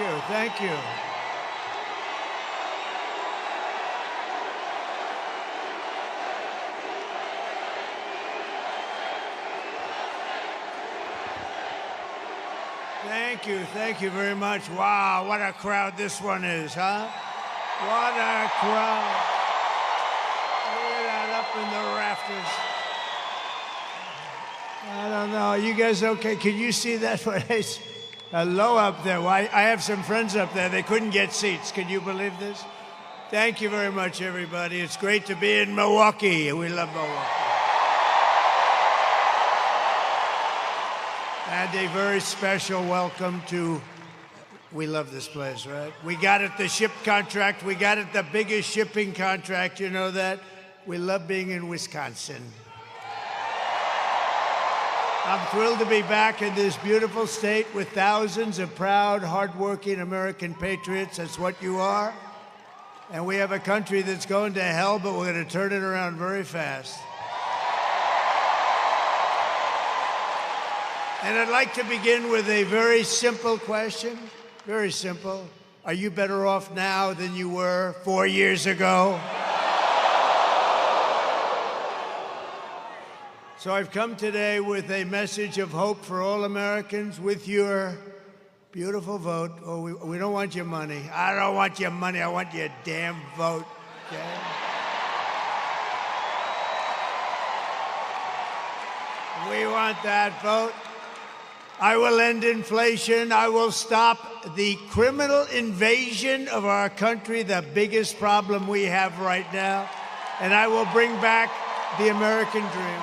you. Thank you. Thank you. Thank you very much. Wow, what a crowd this one is, huh? What a crowd. Look at that up in the rafters. I don't know. You guys okay? Can you see that place? Hello up there. Well, I have some friends up there. They couldn't get seats. Can you believe this? Thank you very much, everybody. It's great to be in Milwaukee. We love Milwaukee. And a very special welcome to, we love this place, right? We got it, the ship contract. We got it, the biggest shipping contract. You know that? We love being in Wisconsin. I'm thrilled to be back in this beautiful state with thousands of proud, hardworking American patriots. That's what you are. And we have a country that's going to hell, but we're going to turn it around very fast. And I'd like to begin with a very simple question. Very simple. Are you better off now than you were 4 years ago? So I've come today with a message of hope for all Americans with your beautiful vote. Oh, we don't want your money. I don't want your money. I want your damn vote. Okay? We want that vote. I will end inflation. I will stop the criminal invasion of our country, the biggest problem we have right now. And I will bring back the American dream.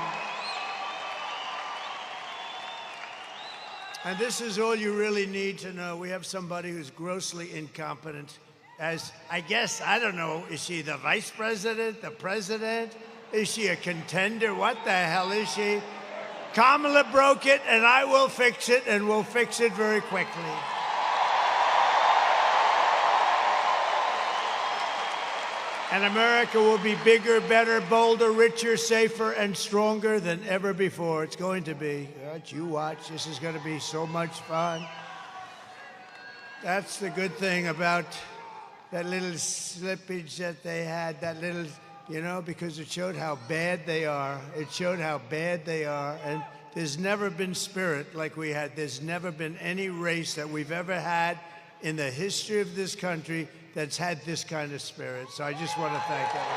And this is all you really need to know. We have somebody who's grossly incompetent. As, I guess, I don't know, is she the vice president, the president? Is she a contender? What the hell is she? Kamala broke it, and I will fix it, and we'll fix it very quickly. And America will be bigger, better, bolder, richer, safer, and stronger than ever before. It's going to be. Right, you watch. This is going to be so much fun. That's the good thing about that little slippage that they had, that little... You know, because it showed how bad they are. It showed how bad they are. And there's never been spirit like we had. There's never been any race that we've ever had in the history of this country that's had this kind of spirit. So I just want to thank everyone.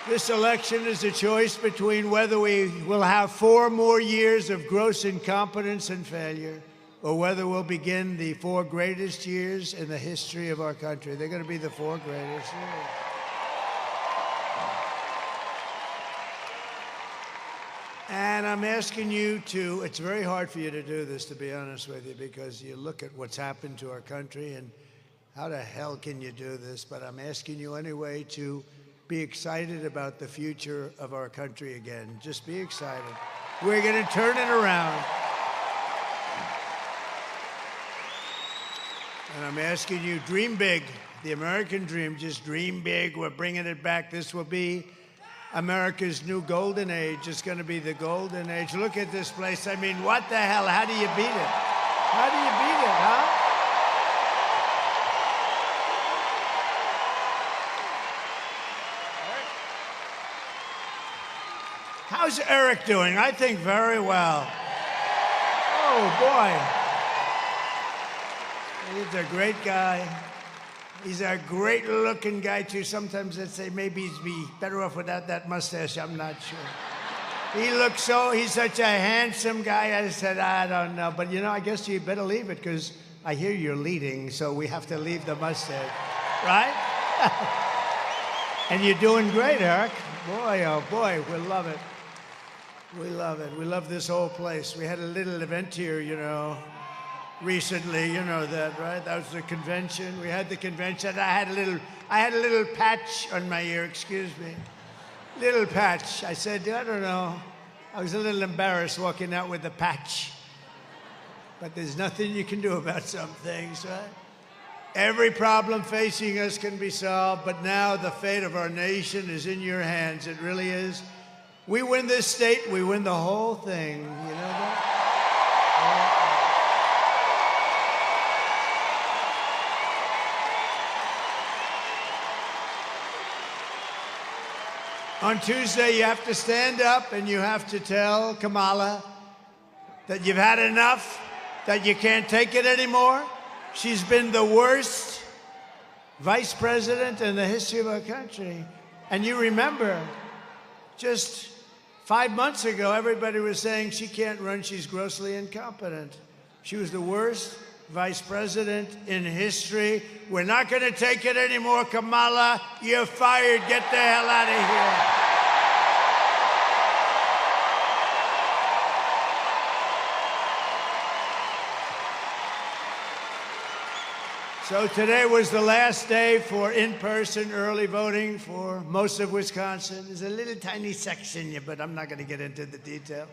This election is a choice between whether we will have 4 more years of gross incompetence and failure, or whether we'll begin the 4 greatest years in the history of our country. They're going to be the 4 greatest years. And I'm asking you to, it's very hard for you to do this, to be honest with you, because you look at what's happened to our country and how the hell can you do this? But I'm asking you anyway to be excited about the future of our country again. Just be excited. We're going to turn it around. And I'm asking you, dream big. The American dream, just dream big. We're bringing it back. This will be America's new golden age. It's going to be the golden age. Look at this place. I mean, what the hell? How do you beat it? How do you beat it, huh? How's Eric doing? I think very well. Oh, boy. He's a great guy. He's a great-looking guy, too. Sometimes I'd say maybe he'd be better off without that mustache. I'm not sure. He looks he's such a handsome guy. I said, I don't know. But, you know, I guess you better leave it, because I hear you're leading, so we have to leave the mustache. Right? And you're doing great, Eric. Boy, oh, boy, we love it. We love it. We love this whole place. We had a little event here, you know, recently, you know that, right? That was the convention. We had the convention. I had a little patch on my ear, excuse me. Little patch. I said, I don't know. I was a little embarrassed walking out with the patch. But there's nothing you can do about some things, right? Every problem facing us can be solved, but now the fate of our nation is in your hands. It really is. We win this state, we win the whole thing. You know that? On Tuesday, you have to stand up and you have to tell Kamala that you've had enough, that you can't take it anymore. She's been the worst vice president in the history of our country. And you remember, just 5 months ago, everybody was saying she can't run, she's grossly incompetent. She was the worst vice president in history. We're not going to take it anymore, Kamala. You're fired. Get the hell out of here. So today was the last day for in-person early voting for most of Wisconsin. There's a little tiny section, but I'm not going to get into the detail.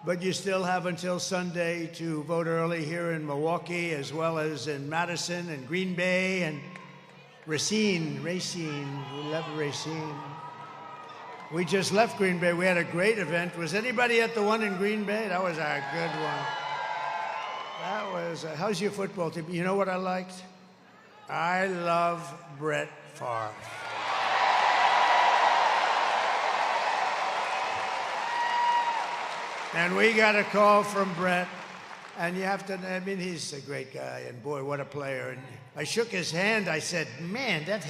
But you still have until Sunday to vote early here in Milwaukee, as well as in Madison and Green Bay and Racine. We love Racine. We just left Green Bay. We had a great event. Was anybody at the one in Green Bay? That was a good one. That was, how's your football team? You know what I liked? I love Brett Favre. And we got a call from Brett, and you have to, I mean, he's a great guy, and boy, what a player. And I shook his hand. I said, man, that's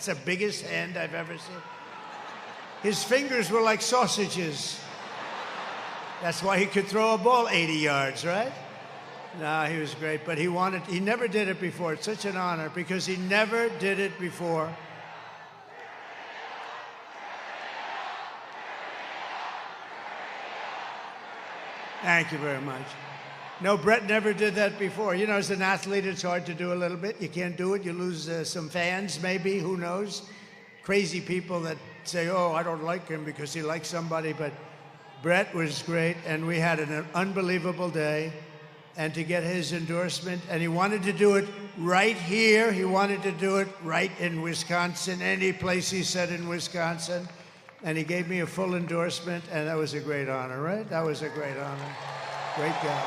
the biggest hand I've ever seen. His fingers were like sausages. That's why he could throw a ball 80 yards, right? No, he was great, but he never did it before. It's such an honor because he never did it before. Thank you very much. No, Brett never did that before. You know, as an athlete, it's hard to do a little bit. You can't do it. You lose some fans, maybe, who knows? Crazy people that say, oh, I don't like him because he likes somebody, but Brett was great, and we had an unbelievable day. And to get his endorsement, and he wanted to do it right here. He wanted to do it right in Wisconsin, any place he said in Wisconsin. And he gave me a full endorsement, and that was a great honor, right? That was a great honor. Great guy.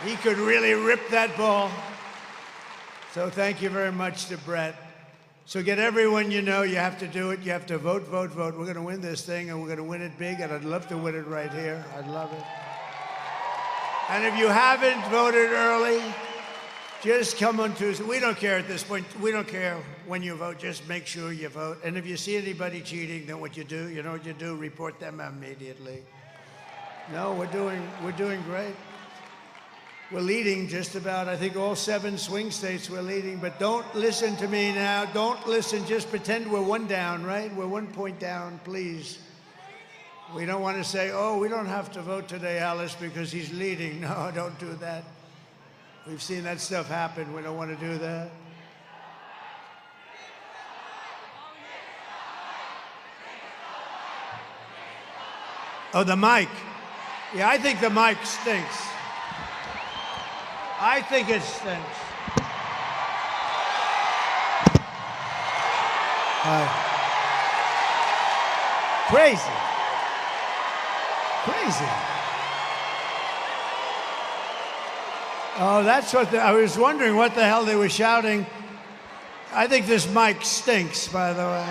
He could really rip that ball. So thank you very much to Brett. So get everyone you know, you have to do it. You have to vote, vote, vote. We're going to win this thing, and we're going to win it big, and I'd love to win it right here. I'd love it. And if you haven't voted early, just come on Tuesday. We don't care at this point. We don't care when you vote. Just make sure you vote. And if you see anybody cheating, then what you do, you know what you do? Report them immediately. No, we're doing great. We're leading just about, I think, all 7 swing states we're leading. But don't listen to me now. Don't listen. Just pretend we're 1 down, right? We're 1 point down, please. We don't want to say, oh, we don't have to vote today, Alice, because he's leading. No, don't do that. We've seen that stuff happen. We don't want to do that. Oh, the mic. Yeah, I think the mic stinks. I think it stinks. Crazy. Oh, that's what I was wondering what the hell they were shouting. I think this mic stinks, by the way.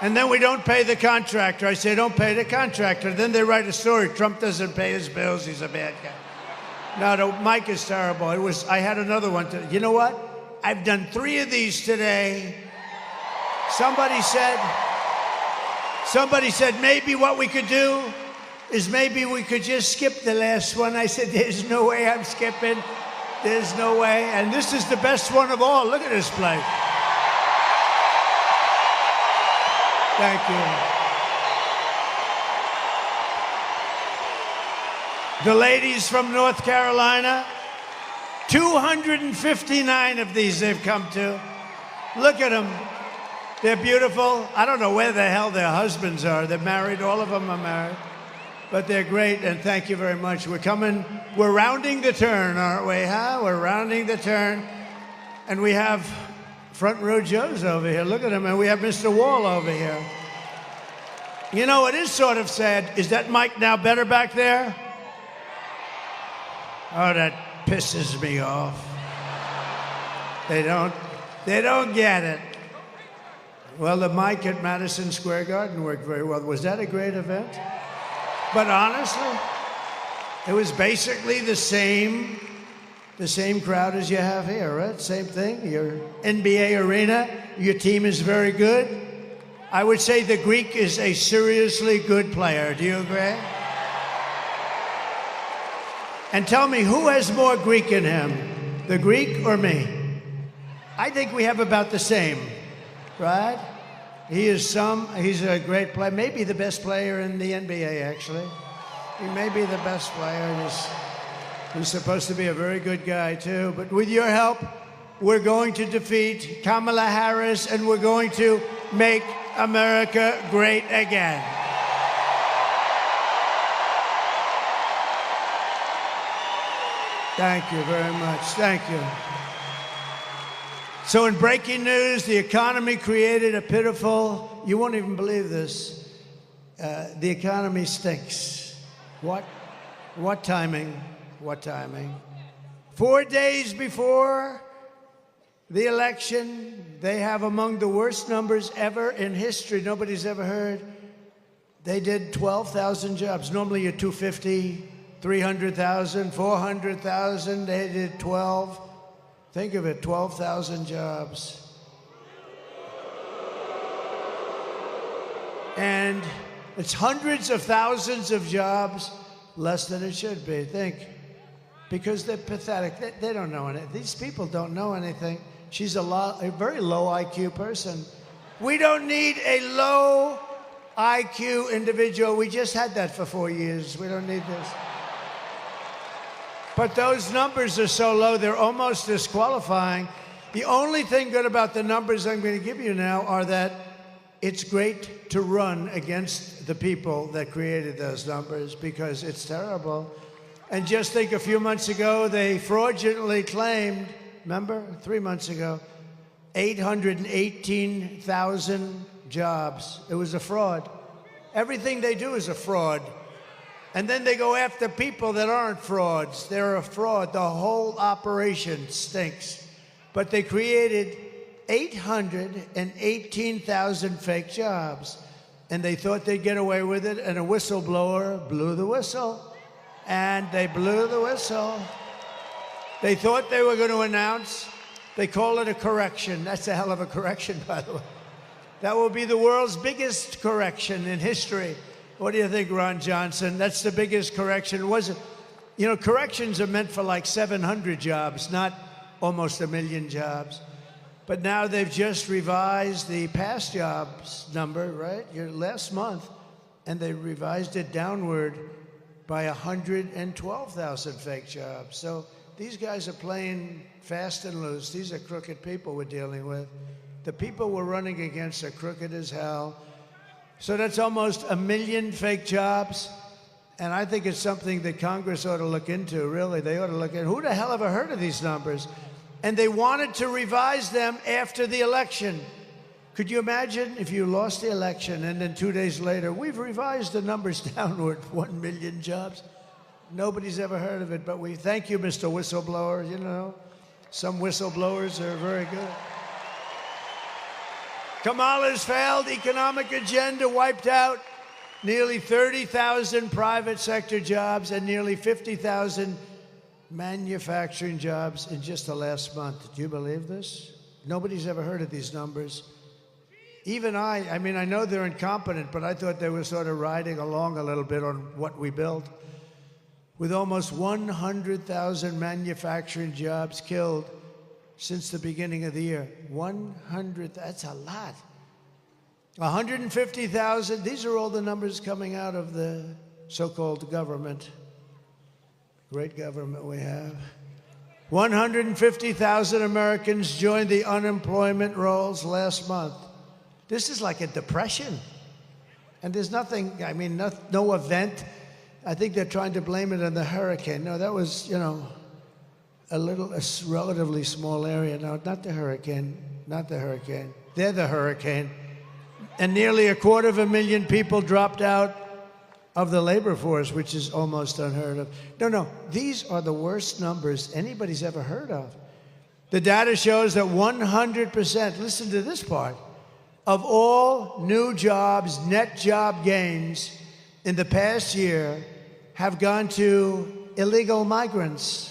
And then we don't pay the contractor. I say, don't pay the contractor. Then they write a story. Trump doesn't pay his bills. He's a bad guy. No, the mic is terrible. I had another one. You know what? I've done 3 of these today. Somebody said maybe what we could do is maybe we could just skip the last one. I said, there's no way I'm skipping. There's no way. And this is the best one of all. Look at this place. Thank you. The ladies from North Carolina, 259 of these they've come to. Look at them. They're beautiful. I don't know where the hell their husbands are. They're married. All of them are married. But they're great, and thank you very much. We're rounding the turn, aren't we, huh? We're rounding the turn. And we have Front row Joe's over here. Look at him, and we have Mr. Wall over here. You know, it is sort of sad. Is that mic now better back there? Oh, that pisses me off. They don't get it. Well, the mic at Madison Square Garden worked very well. Was that a great event? But honestly, it was basically the same crowd as you have here, right? Same thing. Your NBA arena, your team is very good. I would say the Greek is a seriously good player. Do you agree? And tell me, who has more Greek in him, the Greek or me? I think we have about the same, right? He's a great player, maybe the best player in the NBA, actually. He may be the best player. He's supposed to be a very good guy, too. But with your help, we're going to defeat Kamala Harris, and we're going to make America great again. Thank you very much. Thank you. So in breaking news, the economy created a pitiful, you won't even believe this, the economy stinks. What timing? What timing? 4 days before the election, they have among the worst numbers ever in history. Nobody's ever heard. They did 12,000 jobs. Normally you're 250, 300,000, 400,000. They did 12. Think of it, 12,000 jobs. And it's hundreds of thousands of jobs less than it should be. Think. Because they're pathetic. They don't know anything. These people don't know anything. She's a very low IQ person. We don't need a low IQ individual. We just had that for 4 years. We don't need this. But those numbers are so low, they're almost disqualifying. The only thing good about the numbers I'm going to give you now are that it's great to run against the people that created those numbers, because it's terrible. And just think, a few months ago, they fraudulently claimed, remember, 3 months ago, 818,000 jobs. It was a fraud. Everything they do is a fraud. And then they go after people that aren't frauds. They're a fraud. The whole operation stinks. But they created 818,000 fake jobs. And they thought they'd get away with it, and a whistleblower blew the whistle. And they blew the whistle. They thought they were going to announce. They call it a correction. That's a hell of a correction, by the way. That will be the world's biggest correction in history. What do you think, Ron Johnson? That's the biggest correction. You know, corrections are meant for like 700 jobs, not almost 1 million jobs. But now they've just revised the past jobs number, right? Last month, and they revised it downward by 112,000 fake jobs. So these guys are playing fast and loose. These are crooked people we're dealing with. The people we're running against are crooked as hell. So that's almost 1 million fake jobs. And I think it's something that Congress ought to look into, really. They ought to look at, who the hell ever heard of these numbers? And they wanted to revise them after the election. Could you imagine if you lost the election and then 2 days later, we've revised the numbers downward, 1 million jobs? Nobody's ever heard of it, but we thank you, Mr. Whistleblower. You know, some whistleblowers are very good. Kamala's failed economic agenda wiped out nearly 30,000 private sector jobs and nearly 50,000 manufacturing jobs in just the last month. Do you believe this? Nobody's ever heard of these numbers. Even I mean, I know they're incompetent, but I thought they were sort of riding along a little bit on what we built. With almost 100,000 manufacturing jobs killed since the beginning of the year. 100, that's a lot. 150,000, these are all the numbers coming out of the so-called government. Great government we have. 150,000 Americans joined the unemployment rolls last month. This is like a depression. And there's nothing, I mean, no event. I think they're trying to blame it on the hurricane. No, that was, you know, a relatively small area. No, not the hurricane. not the hurricane. They're the hurricane. And nearly 250,000 people dropped out of the labor force, which is almost unheard of. No, these are the worst numbers anybody's ever heard of. The data shows that 100%, listen to this part, of all new jobs, net job gains in the past year have gone to illegal migrants.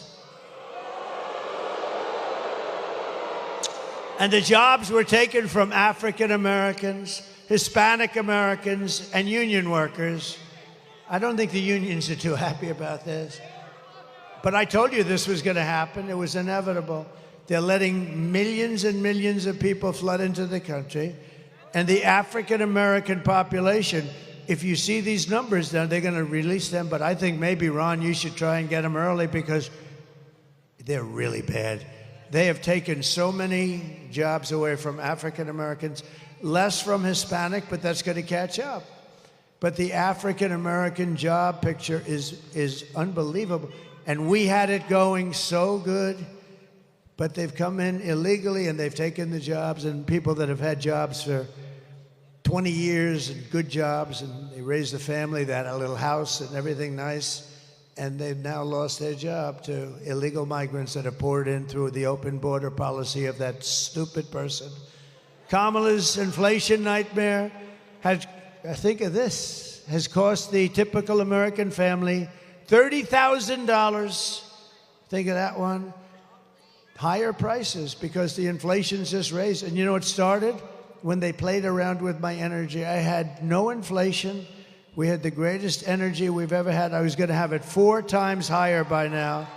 And the jobs were taken from African Americans, Hispanic Americans, and union workers. I don't think the unions are too happy about this. But I told you this was going to happen. It was inevitable. They're letting millions and millions of people flood into the country. And the African American population, if you see these numbers now, they're going to release them. But I think maybe, Ron, you should try and get them early because they're really bad. They have taken so many jobs away from African Americans, less from Hispanic, but that's going to catch up. But the African American job picture is unbelievable. And we had it going so good, but they've come in illegally and they've taken the jobs, and people that have had jobs for 20 years and good jobs, and they raised a family, they had a little house and everything nice, and they've now lost their job to illegal migrants that have poured in through the open border policy of that stupid person. Kamala's inflation nightmare has, think of this, has cost the typical American family $30,000. Think of that one. Higher prices because the inflation's just raised. And you know, it started when they played around with my energy. I had no inflation. We had the greatest energy we've ever had. I was going to have it 4 times higher by now.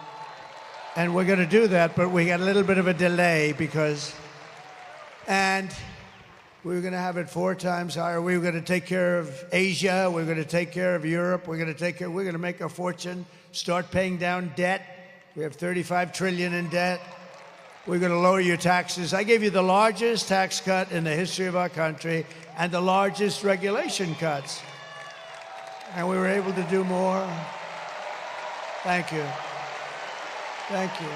And we're going to do that, but we got a little bit of a delay because... And we were going to have it 4 times higher. We were going to take care of Asia. We were going to take care of Europe. We're going to make a fortune, start paying down debt. We have $35 trillion in debt. We're going to lower your taxes. I gave you the largest tax cut in the history of our country and the largest regulation cuts. And we were able to do more. Thank you. Thank you.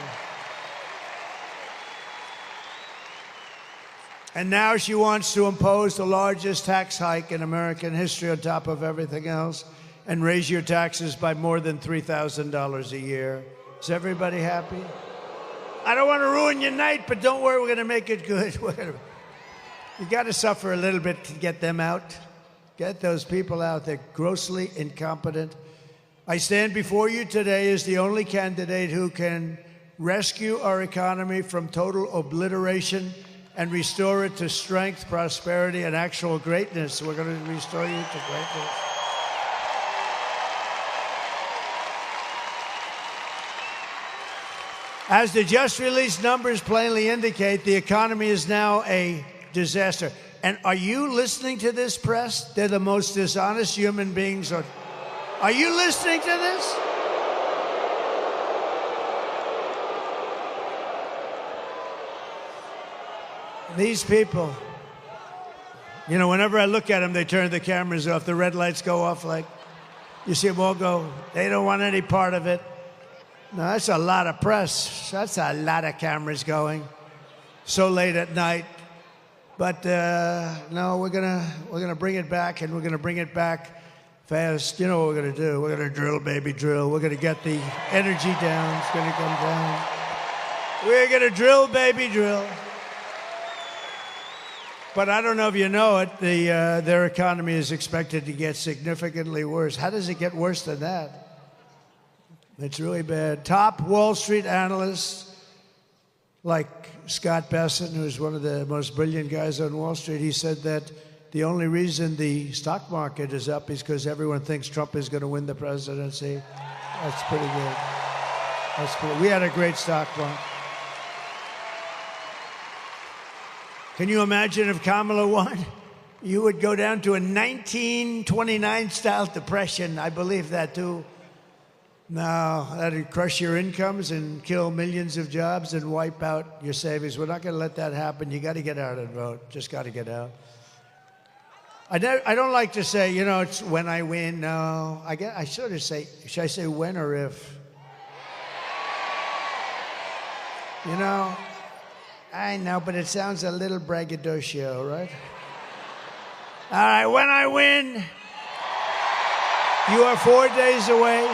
And now she wants to impose the largest tax hike in American history on top of everything else and raise your taxes by more than $3,000 a year. Is everybody happy? I don't want to ruin your night, but don't worry, we're going to make it good. You got to suffer a little bit to get them out. Get those people out. They're grossly incompetent. I stand before you today as the only candidate who can rescue our economy from total obliteration and restore it to strength, prosperity, and actual greatness. We're going to restore you to greatness. As the just released numbers plainly indicate, the economy is now a disaster. And are you listening to this, press? They're the most dishonest human beings. Are you listening to this? These people, you know, whenever I look at them, they turn the cameras off. The red lights go off like, you see them all go, they don't want any part of it. No, that's a lot of press. That's a lot of cameras going so late at night. But no, we're gonna bring it back, and we're gonna bring it back fast. You know what we're gonna do? We're gonna drill, baby, drill. We're gonna get the energy down. It's gonna come down. We're gonna drill, baby, drill. But I don't know if you know it, their economy is expected to get significantly worse. How does it get worse than that? It's really bad. Top Wall Street analysts, like Scott Bessent, who's one of the most brilliant guys on Wall Street, he said that the only reason the stock market is up is because everyone thinks Trump is going to win the presidency. That's pretty good. That's pretty. We had a great stock market. Can you imagine if Kamala won? You would go down to a 1929-style depression. I believe that, too. No, that'd crush your incomes and kill millions of jobs and wipe out your savings. We're not going to let that happen. You got to get out and vote. Just got to get out. I don't like to say, you know, it's when I win. No, I sort of say, should I say when or if? You know, I know, but it sounds a little braggadocio, right? All right, when I win, you are 4 days away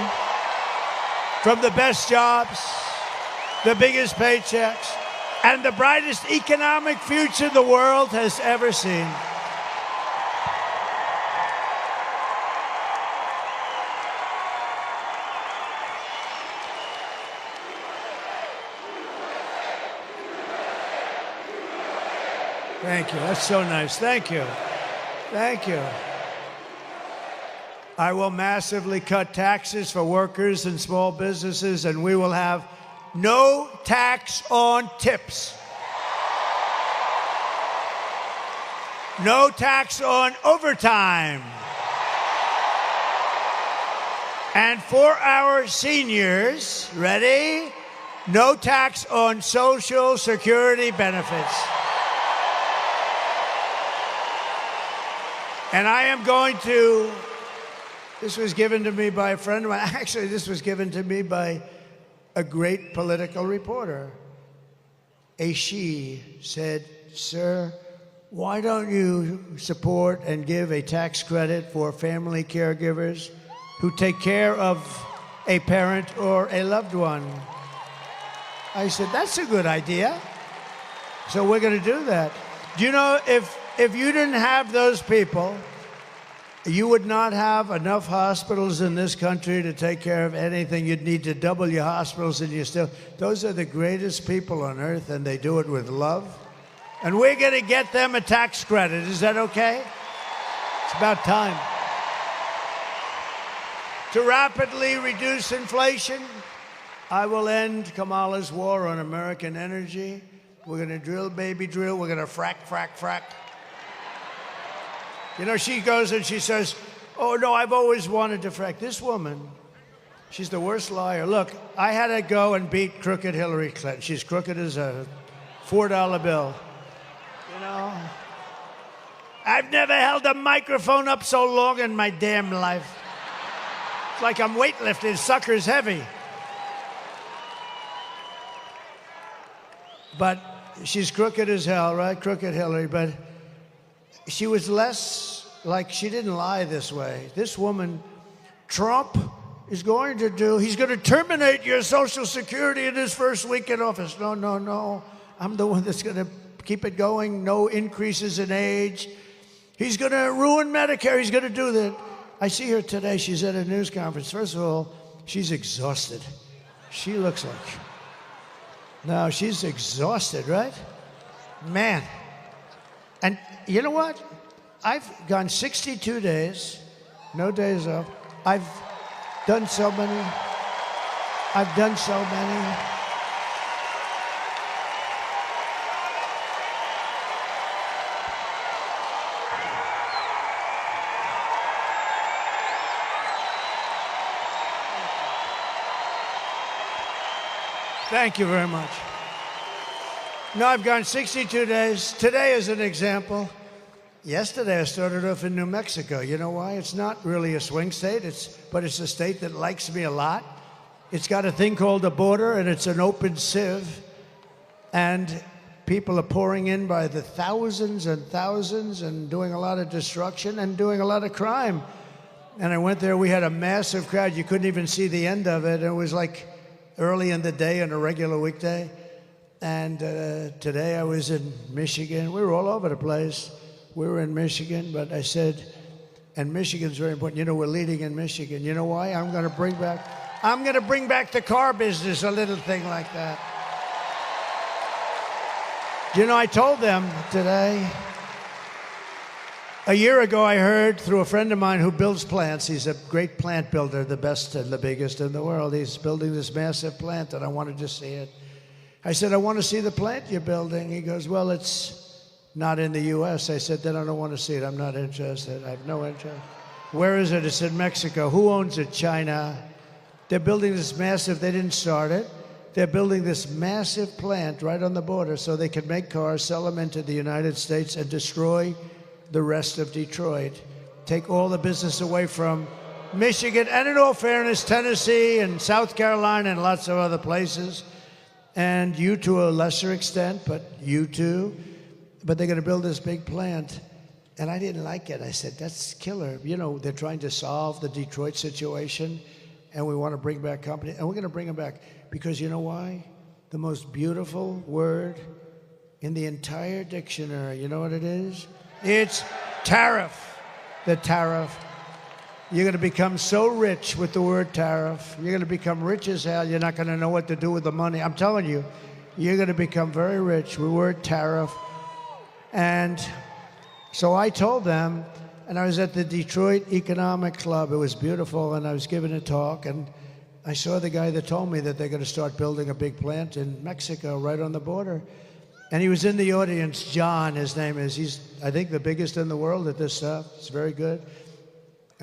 from the best jobs, the biggest paychecks, and the brightest economic future the world has ever seen. Thank you. That's so nice. Thank you. Thank you. I will massively cut taxes for workers and small businesses, and we will have no tax on tips. No tax on overtime. And for our seniors, ready? No tax on Social Security benefits. And I am going to, this was given to me by a friend of mine. Actually, this was given to me by a great political reporter. She said, "Sir, why don't you support and give a tax credit for family caregivers who take care of a parent or a loved one?" I said, "That's a good idea." So we're going to do that. Do you know, if you didn't have those people, you would not have enough hospitals in this country to take care of anything. You'd need to double your hospitals, and you still, those are the greatest people on earth, and they do it with love. And we're going to get them a tax credit. Is that okay? It's about time. To rapidly reduce inflation, I will end Kamala's war on American energy. We're going to drill, baby, drill. We're going to frack, frack, frack. You know, she goes and she says, "Oh, no, I've always wanted to frack." This woman, she's the worst liar. Look, I had to go and beat crooked Hillary Clinton. She's crooked as a $4 bill. You know, I've never held a microphone up so long in my damn life. It's like I'm weightlifting. Sucker's heavy. But she's crooked as hell, right? Crooked Hillary. But she was less like, she didn't lie this way. This woman, Trump is going to do, he's going to terminate your Social Security in his first week in office. No, no, no. I'm the one that's going to keep it going. No increases in age. He's going to ruin Medicare. He's going to do that. I see her today. She's at a news conference. First of all, she's exhausted. She looks like, no, she's exhausted, right? Man. And you know what? I've gone 62 days, no days off. I've done so many. Thank you very much. No, I've gone 62 days. Today is an example. Yesterday I started off in New Mexico. You know why? It's not really a swing state, but it's a state that likes me a lot. It's got a thing called a border, and it's an open sieve. And people are pouring in by the thousands and thousands and doing a lot of destruction and doing a lot of crime. And I went there, we had a massive crowd. You couldn't even see the end of it. It was like early in the day on a regular weekday. And today I was in Michigan. We were all over the place. We were in Michigan, but I said, and Michigan's very important. You know, we're leading in Michigan. You know why? I'm going to bring back the car business, a little thing like that. You know, I told them today, a year ago I heard through a friend of mine who builds plants. He's a great plant builder, the best and the biggest in the world. He's building this massive plant, and I wanted to see it. I said, "I want to see the plant you're building." He goes, "Well, it's not in the U.S." I said, "Then I don't want to see it. I'm not interested. I have no interest." "Where is it?" It's in Mexico. "Who owns it?" "China." They're building this massive, they didn't start it. They're building this massive plant right on the border so they can make cars, sell them into the United States, and destroy the rest of Detroit. Take all the business away from Michigan, and in all fairness, Tennessee and South Carolina and lots of other places. and you to a lesser extent, but you too. But they're going to build this big plant. And I didn't like it. I said, that's killer. You know, they're trying to solve the Detroit situation, and we want to bring back company. And we're going to bring them back because you know why? The most beautiful word in the entire dictionary, you know what it is? It's tariff. The tariff. You're going to become so rich with the word tariff. You're going to become rich as hell. You're not going to know what to do with the money. I'm telling you, you're going to become very rich with the word tariff. And so I told them, and I was at the Detroit Economic Club. It was beautiful, and I was giving a talk, and I saw the guy that told me that they're going to start building a big plant in Mexico right on the border. And he was in the audience, John, his name is. He's, I think, the biggest in the world at this stuff. It's very good.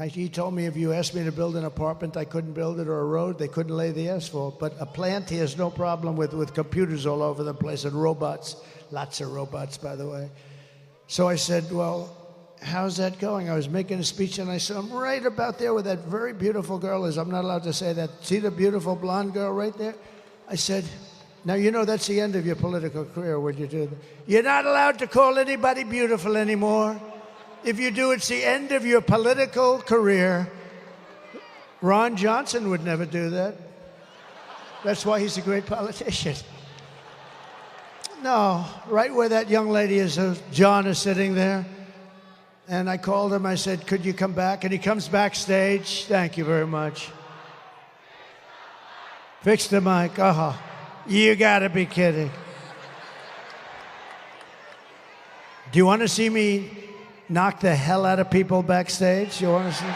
He told me if you asked me to build an apartment, I couldn't build it, or a road, they couldn't lay the asphalt. But a plant, he has no problem with computers all over the place and robots. Lots of robots, by the way. So I said, well, how's that going? I was making a speech, and I said, I'm right about there where that very beautiful girl is. I'm not allowed to say that. See the beautiful blonde girl right there? I said, now, you know that's the end of your political career when you do that. You're not allowed to call anybody beautiful anymore. If you do, it's the end of your political career. Ron Johnson would never do that. That's why he's a great politician. No, right where that young lady is, John is sitting there. And I called him, I said, could you come back? And he comes backstage. Thank you very much. Fix the mic. You gotta be kidding. Do you want to see me knock the hell out of people backstage? You want to see me?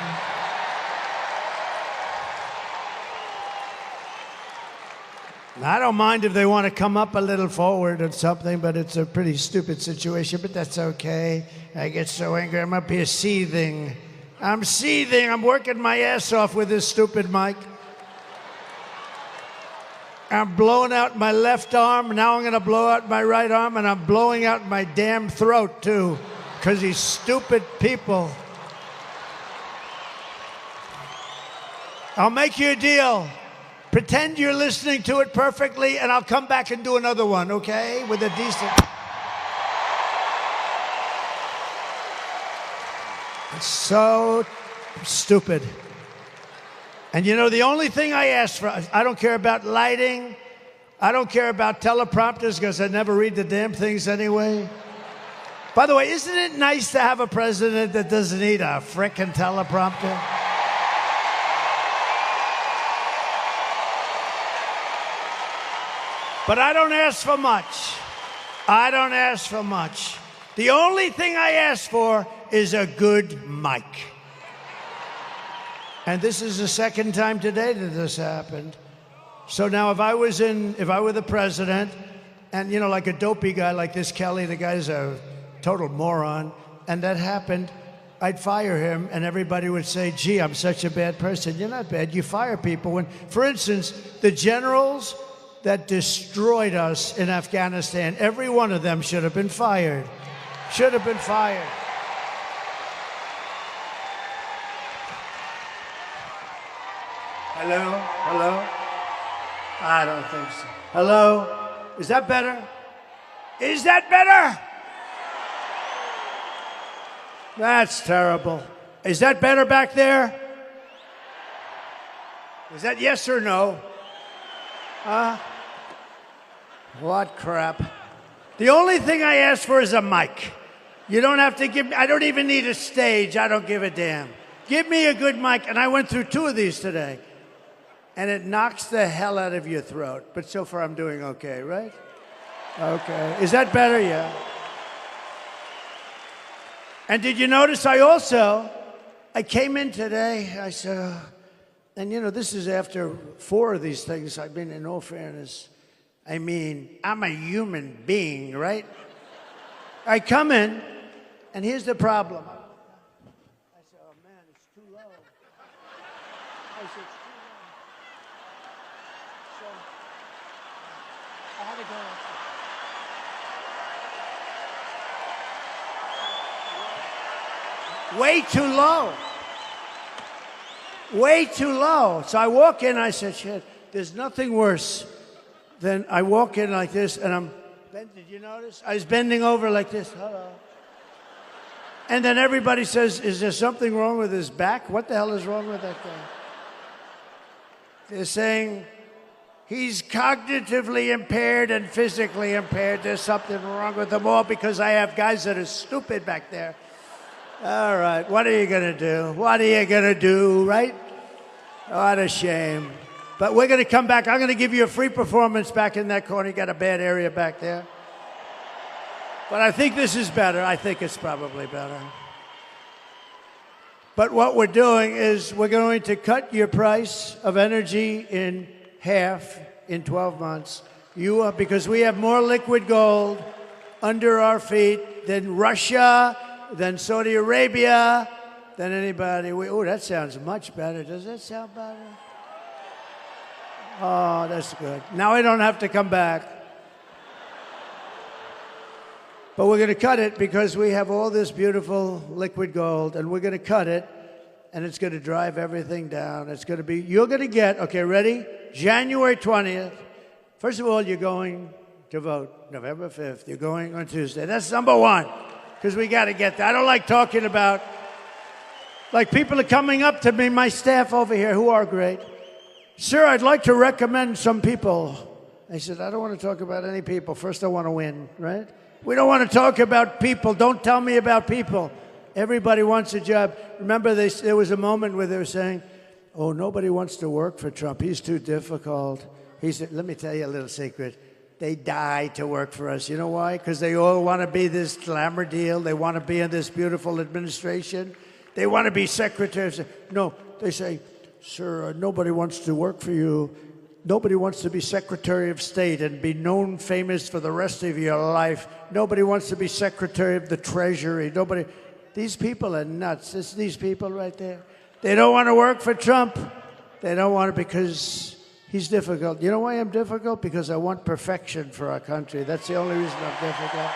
I don't mind if they want to come up a little forward or something, but it's a pretty stupid situation, but that's okay. I get so angry, I'm up here seething. I'm seething, I'm working my ass off with this stupid mic. I'm blowing out my left arm, now I'm going to blow out my right arm, and I'm blowing out my damn throat, too, because these stupid people. I'll make you a deal. Pretend you're listening to it perfectly, and I'll come back and do another one, okay? With a decent... It's so stupid. And you know, the only thing I ask for, I don't care about lighting, I don't care about teleprompters, because I never read the damn things anyway. By the way, isn't it nice to have a president that doesn't need a frickin' teleprompter? But I don't ask for much. I don't ask for much. The only thing I ask for is a good mic. And this is the second time today that this happened. So now if I were the president, and you know, like a dopey guy like this Kelly, the guy's a total moron, and that happened, I'd fire him, and everybody would say, gee, I'm such a bad person. You're not bad, you fire people. When, for instance, the generals that destroyed us in Afghanistan, every one of them should have been fired. Should have been fired. Hello? Hello? I don't think so. Hello? Is that better? Is that better? That's terrible. Is that better back there? Is that yes or no? What crap. The only thing I ask for is a mic. You don't have to give me, I don't even need a stage. I don't give a damn. Give me a good mic. And I went through 2 of these today. And it knocks the hell out of your throat. But so far I'm doing okay, right? Okay. Is that better? Yeah. And did you notice I came in today, I said, and you know, this is after 4 of these things. I mean, in all fairness, I mean, I'm a human being, right? I come in, and here's the problem. I said, oh man, it's too low. I said, it's too low. So, I had to go. Way too low. Way too low. So I walk in, I said, shit, there's nothing worse then I walk in like this, and I'm, did you notice? I was bending over like this, hello. And then everybody says, is there something wrong with his back? What the hell is wrong with that guy? They're saying, he's cognitively impaired and physically impaired. There's something wrong with them all because I have guys that are stupid back there. All right, what are you going to do? What are you going to do, right? What a shame. But we're going to come back. I'm going to give you a free performance back in that corner. You got a bad area back there. But I think this is better. I think it's probably better. But what we're doing is we're going to cut your price of energy in half in 12 months. Because we have more liquid gold under our feet than Russia, than Saudi Arabia, than anybody. Oh, that sounds much better. Does that sound better? Oh, that's good. Now I don't have to come back. But we're going to cut it because we have all this beautiful liquid gold, and we're going to cut it, and it's going to drive everything down. It's going to be, you're going to get, okay, ready? January 20th. First of all, you're going to vote. November 5th, you're going on Tuesday. That's number one, because we got to get that. I don't like talking about, like people are coming up to me, my staff over here, who are great. Sir, I'd like to recommend some people. I said, I don't want to talk about any people. First, I want to win, right? We don't want to talk about people. Don't tell me about people. Everybody wants a job. Remember, there was a moment where they were saying, oh, nobody wants to work for Trump. He's too difficult. He said, let me tell you a little secret. They die to work for us. You know why? Because they all want to be this glamour deal. They want to be in this beautiful administration. They want to be secretaries. No, they say, sir, nobody wants to work for you. Nobody wants to be Secretary of State and be known famous for the rest of your life. Nobody wants to be Secretary of the Treasury. Nobody. These people are nuts. It's these people right there. They don't want to work for Trump. They don't want to because he's difficult. You know why I'm difficult? Because I want perfection for our country. That's the only reason I'm difficult.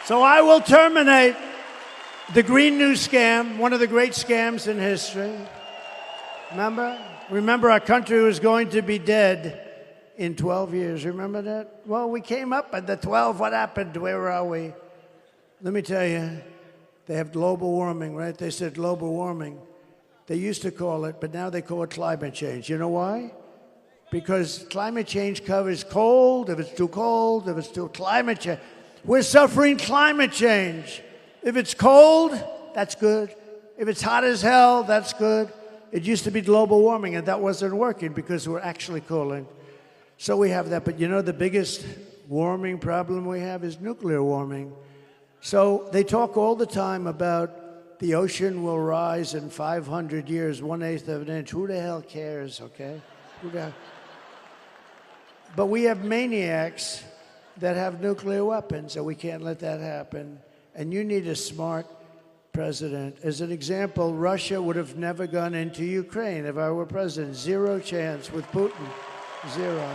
So I will terminate the Green New Scam, one of the great scams in history. Remember our country was going to be dead in 12 years. Remember that? Well, we came up at the 12. What happened? Where are we? Let me tell you, they have global warming, right? They said global warming. They used to call it, but now they call it climate change. You know why? Because climate change covers cold, if it's too cold, if it's too climate change. We're suffering climate change. If it's cold, that's good. If it's hot as hell, that's good. It used to be global warming, and that wasn't working because we're actually cooling. So we have that. But you know, the biggest warming problem we have is nuclear warming. So they talk all the time about the ocean will rise in 500 years, 1/8 of an inch. Who the hell cares, okay? But we have maniacs that have nuclear weapons, and we can't let that happen. And you need a smart president. As an example, Russia would have never gone into Ukraine if I were president. Zero chance with Putin. Zero.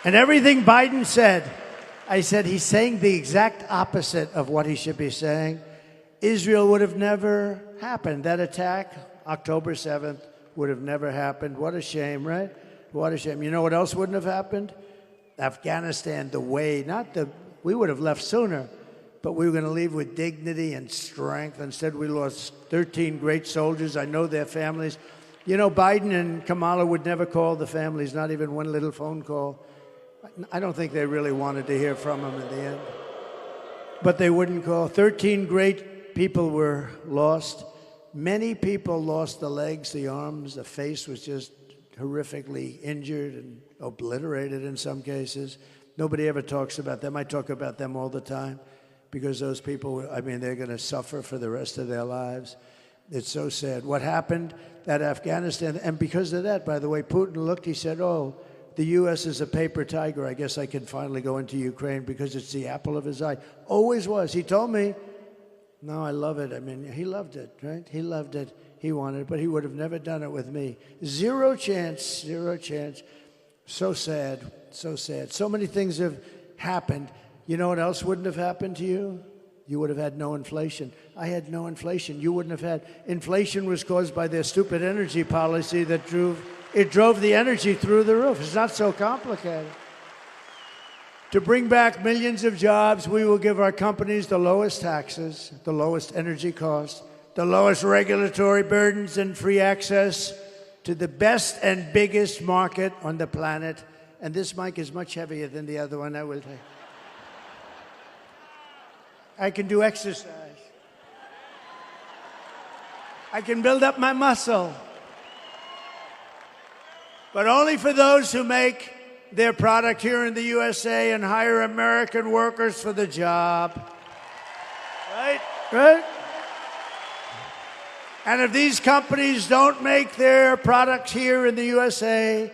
And everything Biden said, I said he's saying the exact opposite of what he should be saying. Israel would have never happened. That attack, October 7th, would have never happened. What a shame, right? What a shame. You know what else wouldn't have happened? Afghanistan, we would have left sooner, but we were going to leave with dignity and strength. Instead, we lost 13 great soldiers. I know their families. You know, Biden and Kamala would never call the families, not even one little phone call. I don't think they really wanted to hear from them in the end. But they wouldn't call. 13 great people were lost. Many people lost the legs, the arms, the face was just horrifically injured and obliterated in some cases. Nobody ever talks about them. I talk about them all the time because those people, they're going to suffer for the rest of their lives. It's so sad. What happened at Afghanistan, and because of that, by the way, Putin looked, he said, oh, the U.S. is a paper tiger. I guess I can finally go into Ukraine because it's the apple of his eye. Always was. He told me, no, I love it. He loved it, right? He loved it. He wanted it, but he would have never done it with me. Zero chance, zero chance. So sad, so sad. So many things have happened. You know what else wouldn't have happened to you? you would have had no inflation. I had no inflation. You wouldn't have had. Inflation was caused by their stupid energy policy that drove the energy through the roof. It's not so complicated. To bring back millions of jobs, we will give our companies the lowest taxes, the lowest energy costs, the lowest regulatory burdens, and free access to the best and biggest market on the planet. And this mic is much heavier than the other one. I will take. I can do exercise. I can build up my muscle. But only for those who make their product here in the USA and hire American workers for the job. Right? Right? And if these companies don't make their product here in the USA,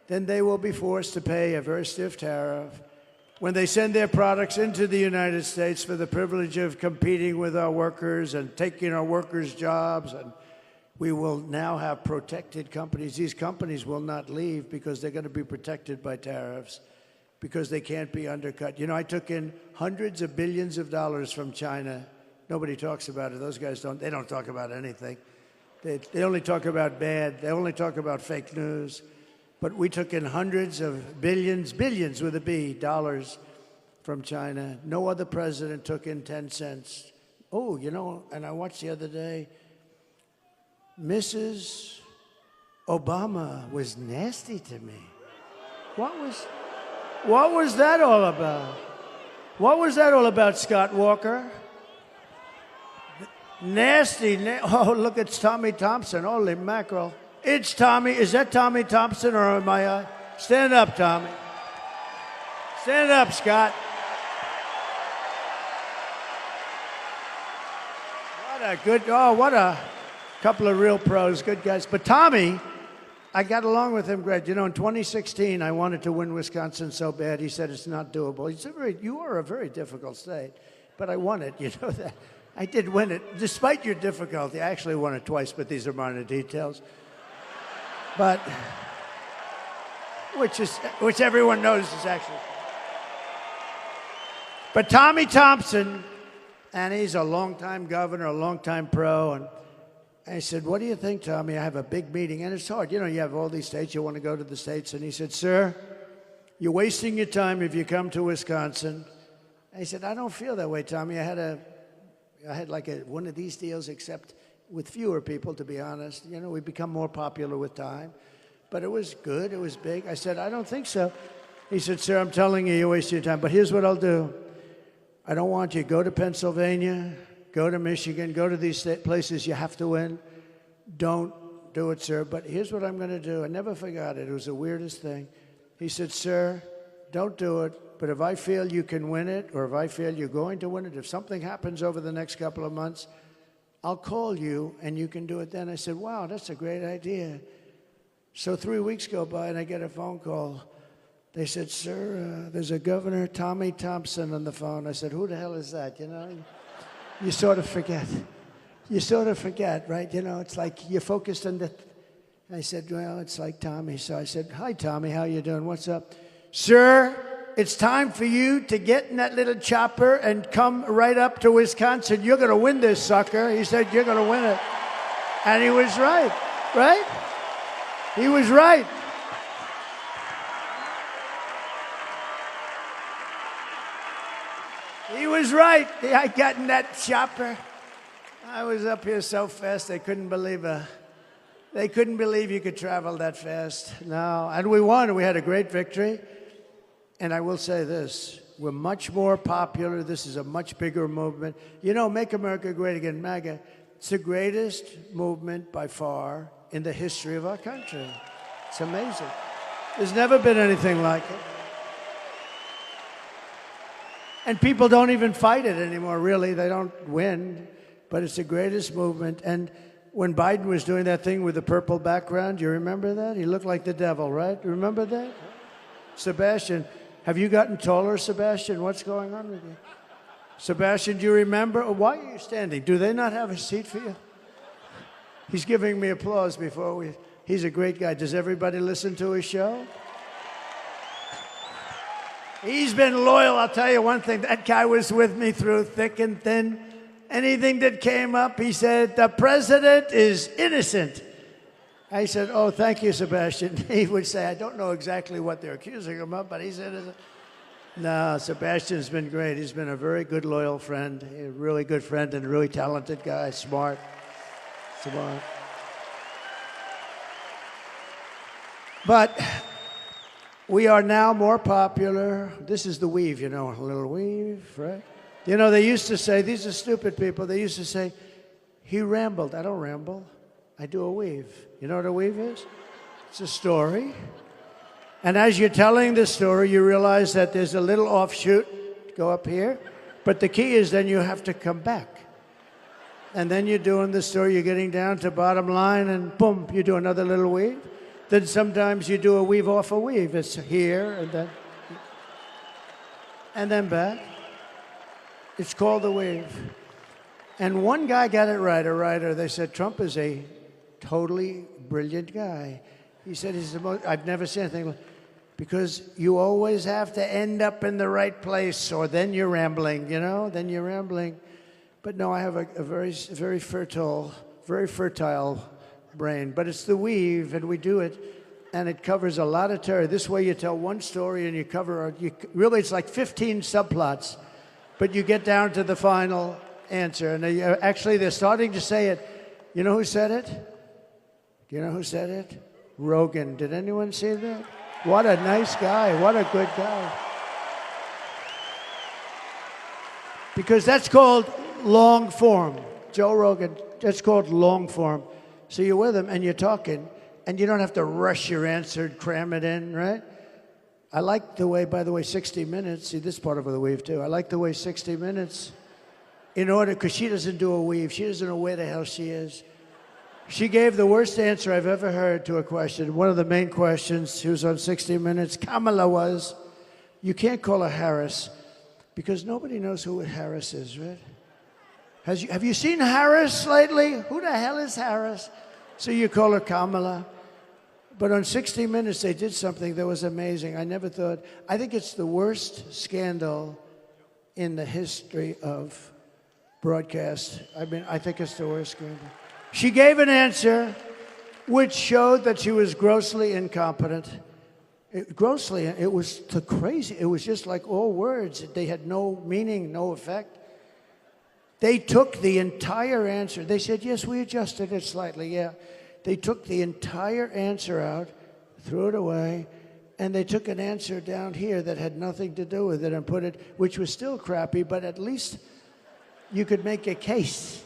then they will be forced to pay a very stiff tariff when they send their products into the United States for the privilege of competing with our workers and taking our workers' jobs. And we will now have protected companies. These companies will not leave because they're going to be protected by tariffs, because they can't be undercut. You know, I took in hundreds of billions of dollars from China. Nobody talks about it. Those guys don't talk about anything. They only talk about bad. They only talk about fake news. But we took in hundreds of billions with a B, dollars from China. No other president took in 10 cents. Oh, you know, and I watched the other day, Mrs. Obama was nasty to me. What was that all about? What was that all about, Scott Walker? Nasty. Oh, look, it's Tommy Thompson. Holy mackerel. It's Tommy. Is that Tommy Thompson or am I? Stand up, Tommy. Stand up, Scott. What a couple of real pros, good guys. But Tommy, I got along with him great. You know, in 2016, I wanted to win Wisconsin so bad. He said it's not doable. He said, you are a very difficult state. But I won it, you know that. I did win it. Despite your difficulty, I actually won it twice, but these are minor details. But, which everyone knows is actually. But Tommy Thompson, and he's a longtime governor, a longtime pro, and I said, what do you think, Tommy? I have a big meeting, and it's hard. You know, you have all these states, you want to go to the states. And he said, sir, you're wasting your time if you come to Wisconsin. I said, I don't feel that way, Tommy. I had like one of these deals, except with fewer people, to be honest. You know, we become more popular with time. But it was good. It was big. I said, I don't think so. He said, sir, I'm telling you, you're wasting your time. But here's what I'll do. I don't want you to go to Pennsylvania, go to Michigan, go to these places you have to win. Don't do it, sir. But here's what I'm going to do. I never forgot it. It was the weirdest thing. He said, sir, don't do it. But if I feel you can win it, or if I feel you're going to win it, if something happens over the next couple of months, I'll call you and you can do it then. I said, wow, that's a great idea. So 3 weeks go by and I get a phone call. They said, sir, there's a Governor Tommy Thompson on the phone. I said, who the hell is that? You know, you sort of forget. You sort of forget, right? You know, it's like you're focused on the. I said, well, it's like Tommy. So I said, hi, Tommy, how you doing? What's up? Sir, it's time for you to get in that little chopper and come right up to Wisconsin. You're going to win this, sucker. He said, you're going to win it. And he was right, right? He was right. He was right. I got in that chopper. I was up here so fast they couldn't believe you could travel that fast. No, and we won. We had a great victory. And I will say this, we're much more popular. This is a much bigger movement. You know, Make America Great Again, MAGA, it's the greatest movement by far in the history of our country. It's amazing. There's never been anything like it. And people don't even fight it anymore, really. They don't win, but it's the greatest movement. And when Biden was doing that thing with the purple background, you remember that? He looked like the devil, right? Remember that? Sebastian, have you gotten taller, Sebastian? What's going on with you? Sebastian, do you remember? Why are you standing? Do they not have a seat for you? He's giving me applause before we... He's a great guy. Does everybody listen to his show? He's been loyal. I'll tell you one thing. That guy was with me through thick and thin. Anything that came up, he said, the president is innocent. I said, oh, thank you, Sebastian. He would say, I don't know exactly what they're accusing him of, but he said, no, Sebastian's been great. He's been a very good, loyal friend, a really good friend and a really talented guy, smart. But we are now more popular. This is the weave, you know, a little weave, right? You know, they used to say, these are stupid people, they used to say, he rambled. I don't ramble. I do a weave. You know what a weave is? It's a story. And as you're telling the story, you realize that there's a little offshoot, go up here. But the key is then you have to come back. And then you're doing the story, you're getting down to bottom line, and boom, you do another little weave. Then sometimes you do a weave off a weave. It's here, and then back. It's called the weave. And one guy got it right, a writer. They said, Trump is a totally brilliant guy. He said, he's the most, I've never seen anything like, because you always have to end up in the right place, or then you're rambling, you know, then you're rambling. But no, I have a very fertile brain. But it's the weave, and we do it, and it covers a lot of territory. This way you tell one story, and you cover, really it's like 15 subplots, but you get down to the final answer. And actually, they're starting to say it. You know who said it? Do you know who said it? Rogan. Did anyone see that? What a nice guy. What a good guy. Because that's called long form. Joe Rogan, that's called long form. So you're with him and you're talking, and you don't have to rush your answer and cram it in, right? I like the way, by the way, 60 Minutes, see this part of the weave too. I like the way 60 Minutes, in order, because she doesn't do a weave. She doesn't know where the hell she is. She gave the worst answer I've ever heard to a question. One of the main questions, she was on 60 Minutes, Kamala was, you can't call her Harris, because nobody knows who Harris is, right? Have you seen Harris lately? Who the hell is Harris? So you call her Kamala. But on 60 Minutes, they did something that was amazing. I never thought, I think it's the worst scandal in the history of broadcast. I mean, I think it's the worst scandal. She gave an answer which showed that she was grossly incompetent. It was crazy. It was just like all words. They had no meaning, no effect. They took the entire answer. They said, yes, we adjusted it slightly, yeah. They took the entire answer out, threw it away, and they took an answer down here that had nothing to do with it and put it, which was still crappy, but at least you could make a case.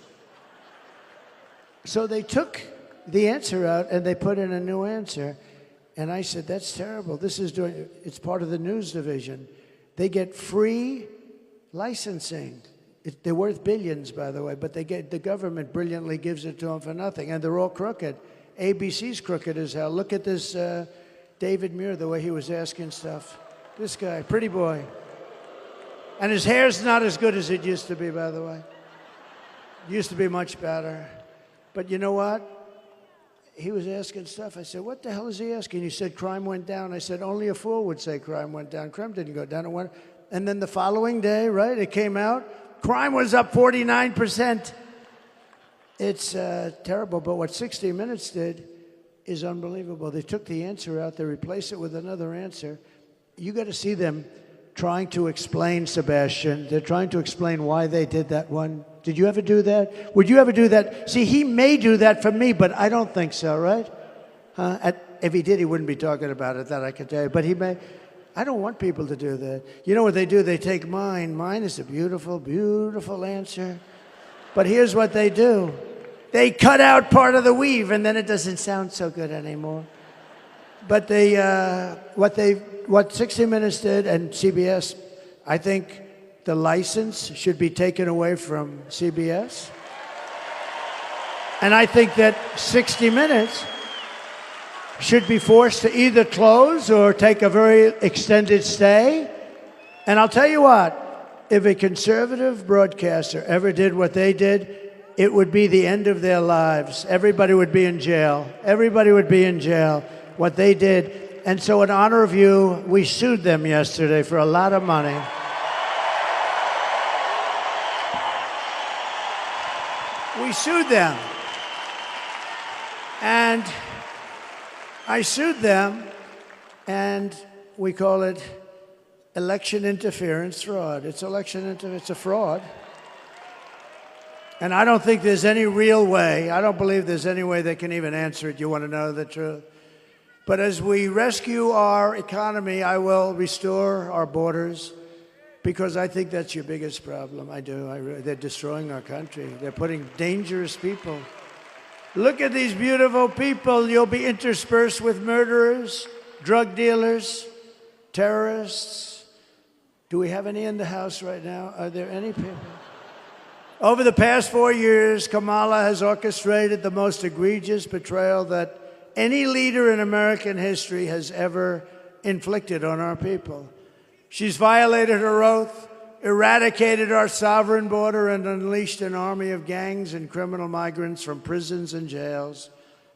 So they took the answer out and they put in a new answer. And I said, that's terrible. It's part of the news division. They get free licensing. They're worth billions, by the way, but the government brilliantly gives it to them for nothing. And they're all crooked. ABC's crooked as hell. Look at this David Muir, the way he was asking stuff. This guy, pretty boy. And his hair's not as good as it used to be, by the way. It used to be much better. But you know what? He was asking stuff. I said, what the hell is he asking? He said, crime went down. I said, only a fool would say crime went down. Crime didn't go down. It went. And then the following day, right, it came out, crime was up 49%. It's terrible. But what 60 Minutes did is unbelievable. They took the answer out. They replaced it with another answer. You got to see them trying to explain, Sebastian. They're trying to explain why they did that one. Did you ever do that? Would you ever do that? See, he may do that for me, but I don't think so, right? If he did, he wouldn't be talking about it, that I can tell you. But he may. I don't want people to do that. You know what they do? They take mine. Mine is a beautiful, beautiful answer. But here's what they do. They cut out part of the weave, and then it doesn't sound so good anymore. But what 60 Minutes did, and CBS, I think the license should be taken away from CBS. And I think that 60 Minutes should be forced to either close or take a very extended stay. And I'll tell you what, if a conservative broadcaster ever did what they did, it would be the end of their lives. Everybody would be in jail. Everybody would be in jail. What they did. And so in honor of you, we sued them yesterday for a lot of money. We sued them. And I sued them, and we call it election interference fraud. It's it's a fraud. And I don't think there's any real way, I don't believe there's any way they can even answer it. You want to know the truth? But as we rescue our economy, I will restore our borders, because I think that's your biggest problem. I do. They're destroying our country. They're putting dangerous people. Look at these beautiful people. You'll be interspersed with murderers, drug dealers, terrorists. Do we have any in the house right now? Are there any people? Over the past 4 years, Kamala has orchestrated the most egregious betrayal that any leader in American history has ever inflicted on our people. She's violated her oath, eradicated our sovereign border, and unleashed an army of gangs and criminal migrants from prisons and jails,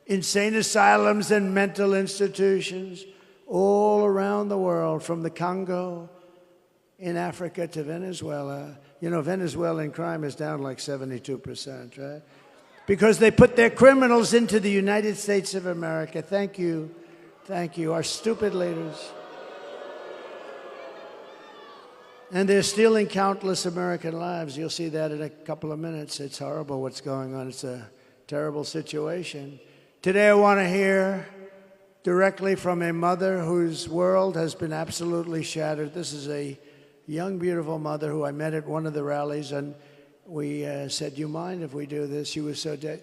insane asylums and mental institutions all around the world, from the Congo in Africa to Venezuela. You know, Venezuelan crime is down like 72%, right? Because they put their criminals into the United States of America. Thank you. Thank you. Our stupid leaders. And they're stealing countless American lives. You'll see that in a couple of minutes. It's horrible what's going on. It's a terrible situation. Today I want to hear directly from a mother whose world has been absolutely shattered. This is a young, beautiful mother who I met at one of the rallies, and we said, "Do you mind if we do this?" She was so dead.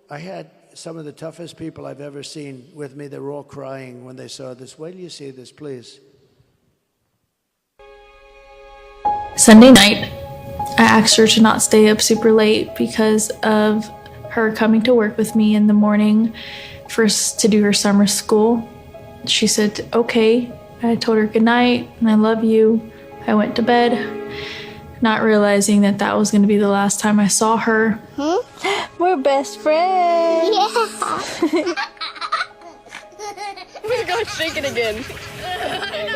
I had some of the toughest people I've ever seen with me. They were all crying when they saw this. Wait till you see this, please. Sunday night, I asked her to not stay up super late because of her coming to work with me in the morning first to do her summer school. She said, okay. I told her good night and I love you. I went to bed, not realizing that that was going to be the last time I saw her. We're best friends. Yeah. We're going shaking again.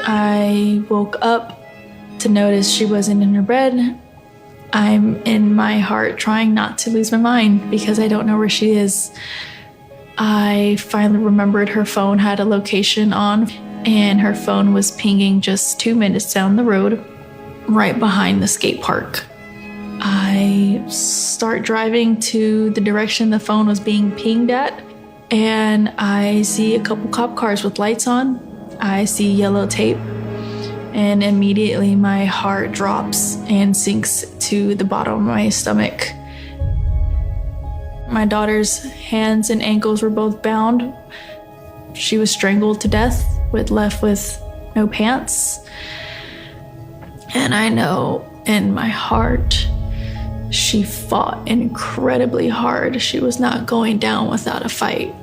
I woke up to notice she wasn't in her bed. I'm in my heart trying not to lose my mind because I don't know where she is. I finally remembered her phone had a location on, and her phone was pinging just 2 minutes down the road, right behind the skate park. I start driving to the direction the phone was being pinged at, and I see a couple cop cars with lights on. I see yellow tape, and immediately my heart drops and sinks to the bottom of my stomach. My daughter's hands and ankles were both bound. She was strangled to death, left with no pants. And I know in my heart, she fought incredibly hard. She was not going down without a fight.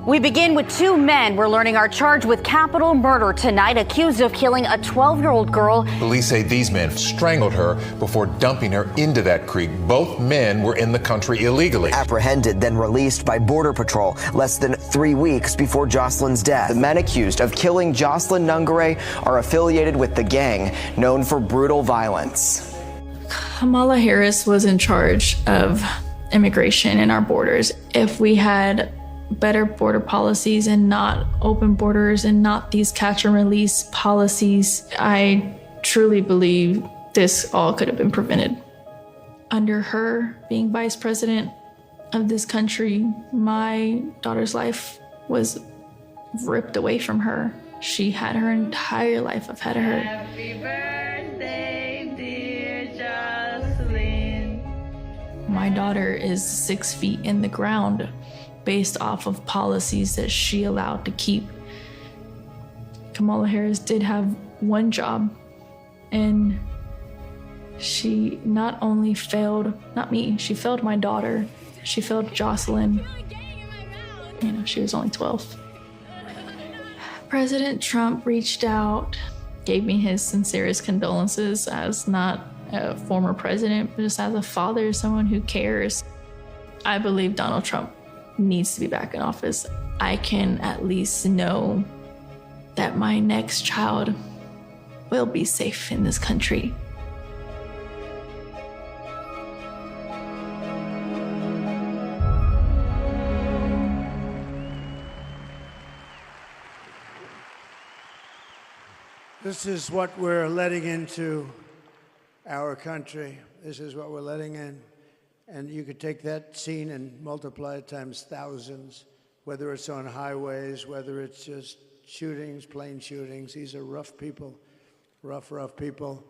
We begin with two men we're learning are charged with capital murder tonight, accused of killing a 12-year-old girl. Police say these men strangled her before dumping her into that creek. Both men were in the country illegally. Apprehended, then released by Border Patrol less than 3 weeks before Jocelyn's death. The men accused of killing Jocelyn Nungare are affiliated with the gang known for brutal violence. Kamala Harris was in charge of immigration in our borders. If we had better border policies and not open borders and not these catch and release policies, I truly believe this all could have been prevented. Under her being vice president of this country, my daughter's life was ripped away from her. She had her entire life ahead of her. Happy birthday, dear Jocelyn. My daughter is 6 feet in the ground based off of policies that she allowed to keep. Kamala Harris did have one job, and she not only failed, not me, she failed my daughter. She failed Jocelyn. You know, she was only 12. President Trump reached out, gave me his sincerest condolences as not a former president, but just as a father, someone who cares. I believe Donald Trump needs to be back in office. I can at least know that my next child will be safe in this country. This is what we're letting into our country. This is what we're letting in. And you could take that scene and multiply it times thousands, whether it's on highways, whether it's just shootings, plane shootings. These are rough people, rough people.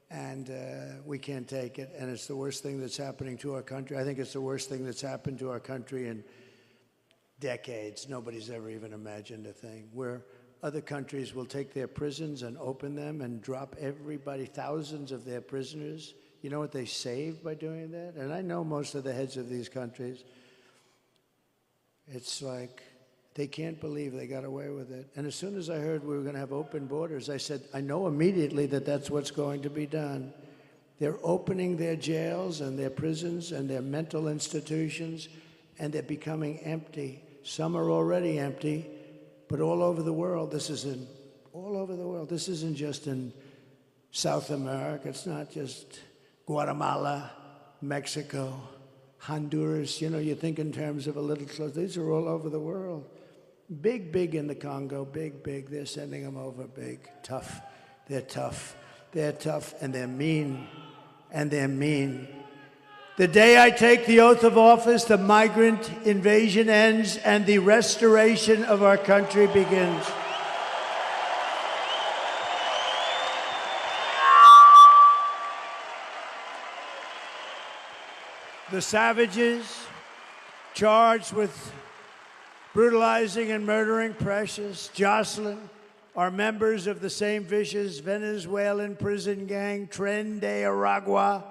And we can't take it. And it's the worst thing that's happening to our country. I think it's the worst thing that's happened to our country in decades. Nobody's ever even imagined a thing where other countries will take their prisons and open them and drop everybody, thousands of their prisoners. You know what they saved by doing that? And I know most of the heads of these countries. It's like they can't believe they got away with it. And as soon as I heard we were going to have open borders, I said, I know immediately that that's what's going to be done. They're opening their jails and their prisons and their mental institutions, and they're becoming empty. Some are already empty, but all over the world. This isn't all over the world. This isn't just in South America. It's not just Guatemala, Mexico, Honduras. You know, you think in terms of a little close. These are all over the world. Big in the Congo, big. They're sending them over, big, tough. They're tough, and they're mean, The day I take the oath of office, the migrant invasion ends and the restoration of our country begins. The savages charged with brutalizing and murdering Precious, Jocelyn, are members of the same vicious Venezuelan prison gang, Tren de Aragua,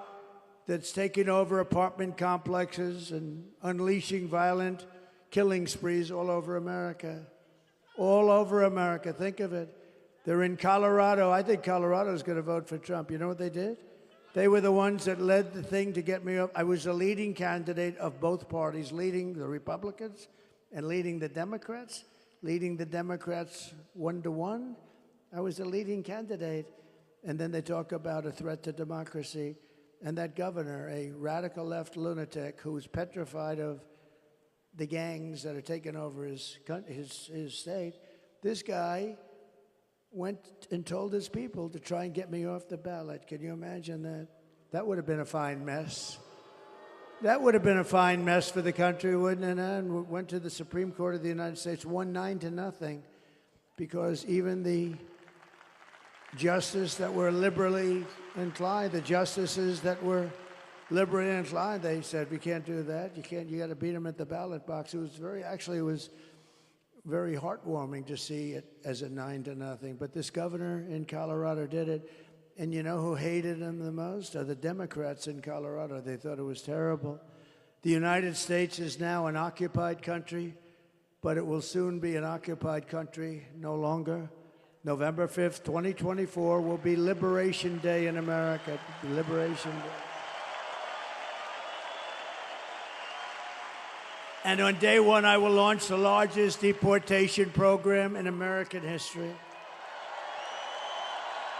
that's taking over apartment complexes and unleashing violent killing sprees all over America. All over America. Think of it. They're in Colorado. I think Colorado's going to vote for Trump. You know what they did? They were the ones that led the thing to get me up. I was the leading candidate of both parties, leading the Republicans and leading the Democrats 1-to-1. I was the leading candidate. And then they talk about a threat to democracy. And that governor, a radical left lunatic who's petrified of the gangs that are taking over his state, this guy went and told his people to try and get me off the ballot. Can you imagine that? That would have been a fine mess. That would have been a fine mess for the country, wouldn't it? And went to the Supreme Court of the United States, won 9-0, because even the justices that were liberally inclined, they said, we can't do that. You got to beat them at the ballot box. It was very heartwarming to see it as a 9-0. But this governor in Colorado did it. And you know who hated him the most? Are the Democrats in Colorado. They thought it was terrible. The United States is now an occupied country, but it will soon be an occupied country no longer. November 5th, 2024 will be Liberation Day in America. Liberation Day. And on day one, I will launch the largest deportation program in American history.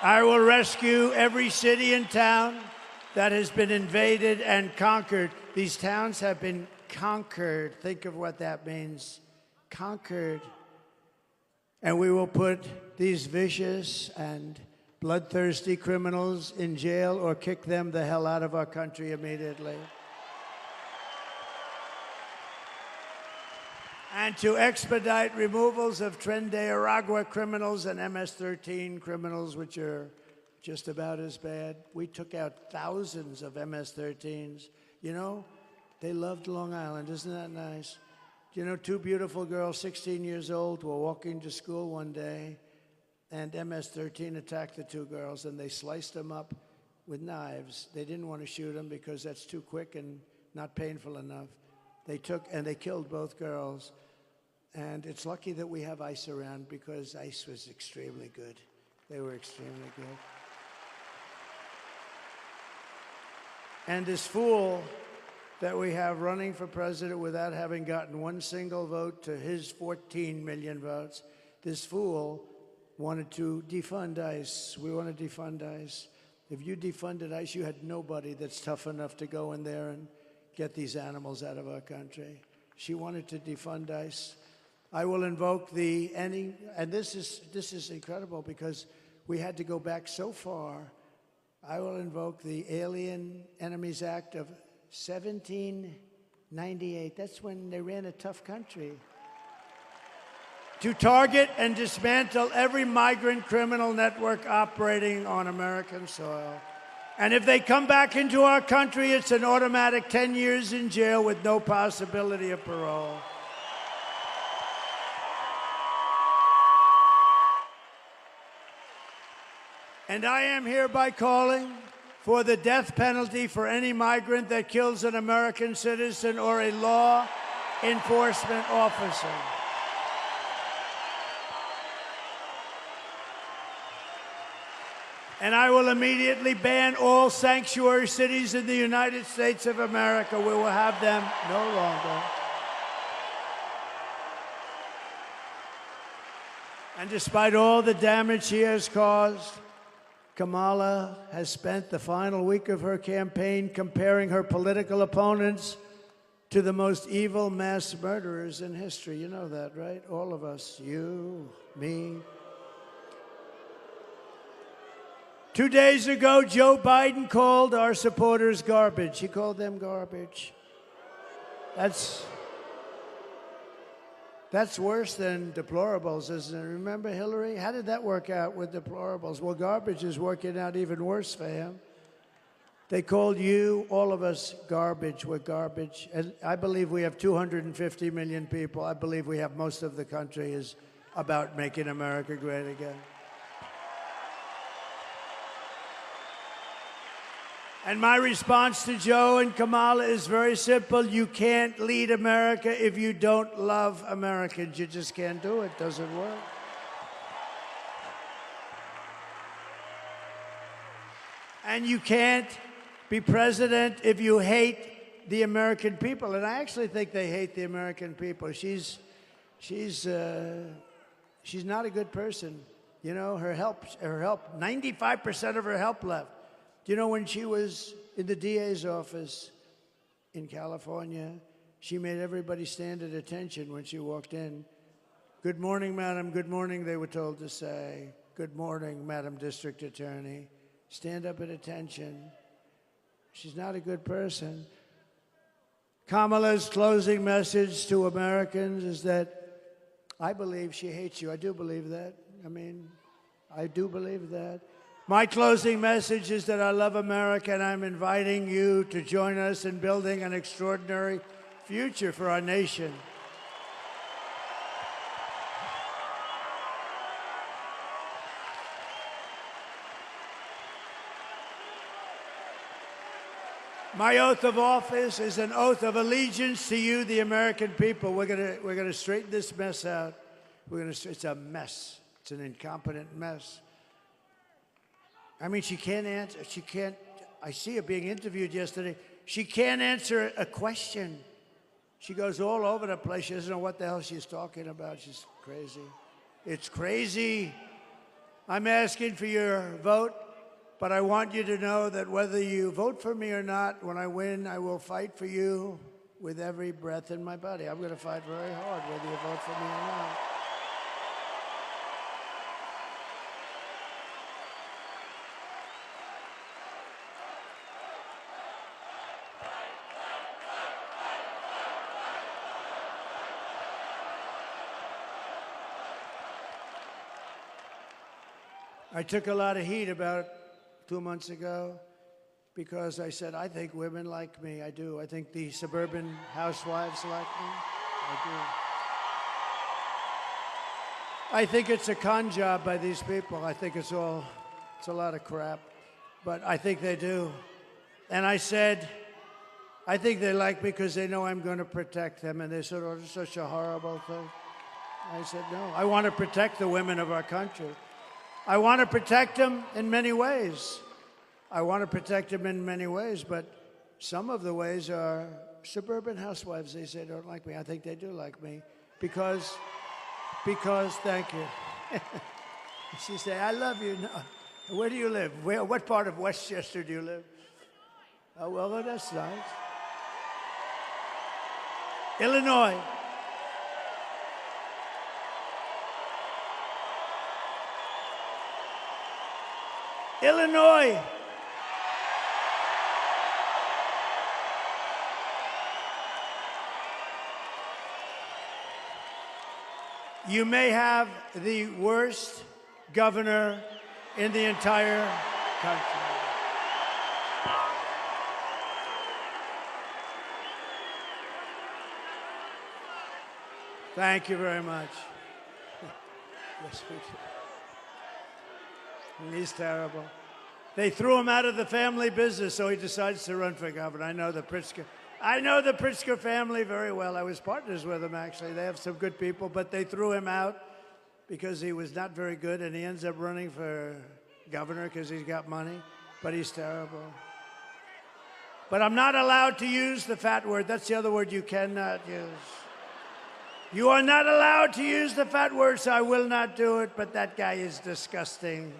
I will rescue every city and town that has been invaded and conquered. These towns have been conquered. Think of what that means. Conquered. And we will put these vicious and bloodthirsty criminals in jail or kick them the hell out of our country immediately. And to expedite removals of Tren de Aragua criminals and MS-13 criminals, which are just about as bad. We took out thousands of MS-13s. You know, they loved Long Island. Isn't that nice? You know, two beautiful girls, 16 years old, were walking to school one day, and MS-13 attacked the two girls, and they sliced them up with knives. They didn't want to shoot them because that's too quick and not painful enough. They killed both girls. And it's lucky that we have ICE around because ICE was extremely good. They were extremely good. And this fool that we have running for president without having gotten one single vote to his 14 million votes. This fool wanted to defund ICE. We want to defund ICE. If you defunded ICE, you had nobody that's tough enough to go in there and get these animals out of our country. She wanted to defund ICE. I will invoke and this is incredible because we had to go back so far. I will invoke the Alien Enemies Act of 1798. That's when they ran a tough country. To target and dismantle every migrant criminal network operating on American soil. And if they come back into our country, it's an automatic 10 years in jail with no possibility of parole. And I am hereby calling for the death penalty for any migrant that kills an American citizen or a law enforcement officer. And I will immediately ban all sanctuary cities in the United States of America. We will have them no longer. And despite all the damage she has caused, Kamala has spent the final week of her campaign comparing her political opponents to the most evil mass murderers in history. You know that, right? All of us, you, me. 2 days ago, Joe Biden called our supporters garbage. He called them garbage. That's worse than deplorables, isn't it? Remember Hillary? How did that work out with deplorables? Well, garbage is working out even worse for him. They called you, all of us, garbage. We're garbage. And I believe we have 250 million people. I believe we have most of the country is about making America great again. And my response to Joe and Kamala is very simple. You can't lead America if you don't love Americans. You just can't do it. It doesn't work. And you can't be president if you hate the American people. And I actually think they hate the American people. She's not a good person. You know, her help, 95% of her help left. You know, when she was in the DA's office in California, she made everybody stand at attention when she walked in. Good morning, madam. Good morning, they were told to say. Good morning, Madam District Attorney. Stand up at attention. She's not a good person. Kamala's closing message to Americans is that I believe she hates you. I do believe that. I mean, I do believe that. My closing message is that I love America, and I'm inviting you to join us in building an extraordinary future for our nation. My oath of office is an oath of allegiance to you, the American people. We're gonna straighten this mess out. It's a mess. It's an incompetent mess. I mean, she can't answer. I see her being interviewed yesterday. She can't answer a question. She goes all over the place. She doesn't know what the hell she's talking about. She's crazy. It's crazy. I'm asking for your vote, but I want you to know that whether you vote for me or not, when I win, I will fight for you with every breath in my body. I'm going to fight very hard whether you vote for me or not. I took a lot of heat about 2 months ago because I said, I think women like me. I do. I think the suburban housewives like me. I do. I think it's a con job by these people. I think it's a lot of crap. But I think they do. And I said, I think they like me because they know I'm going to protect them. And they said, oh, it's such a horrible thing. I said, no, I want to protect the women of our country. I want to protect them in many ways. But some of the ways are suburban housewives, they say, don't like me. I think they do like me because, thank you. She say, I love you. No. Where do you live? What part of Westchester do you live? Oh, well, that's nice. Illinois. Illinois. You may have the worst governor in the entire country. Thank you very much. Yes, we do. He's terrible. They threw him out of the family business, so he decides to run for governor. I know the Pritzker family very well. I was partners with them, actually. They have some good people, but they threw him out because he was not very good, and he ends up running for governor because he's got money, but he's terrible. But I'm not allowed to use the fat word. That's the other word you cannot use. You are not allowed to use the fat word, so I will not do it, but that guy is disgusting.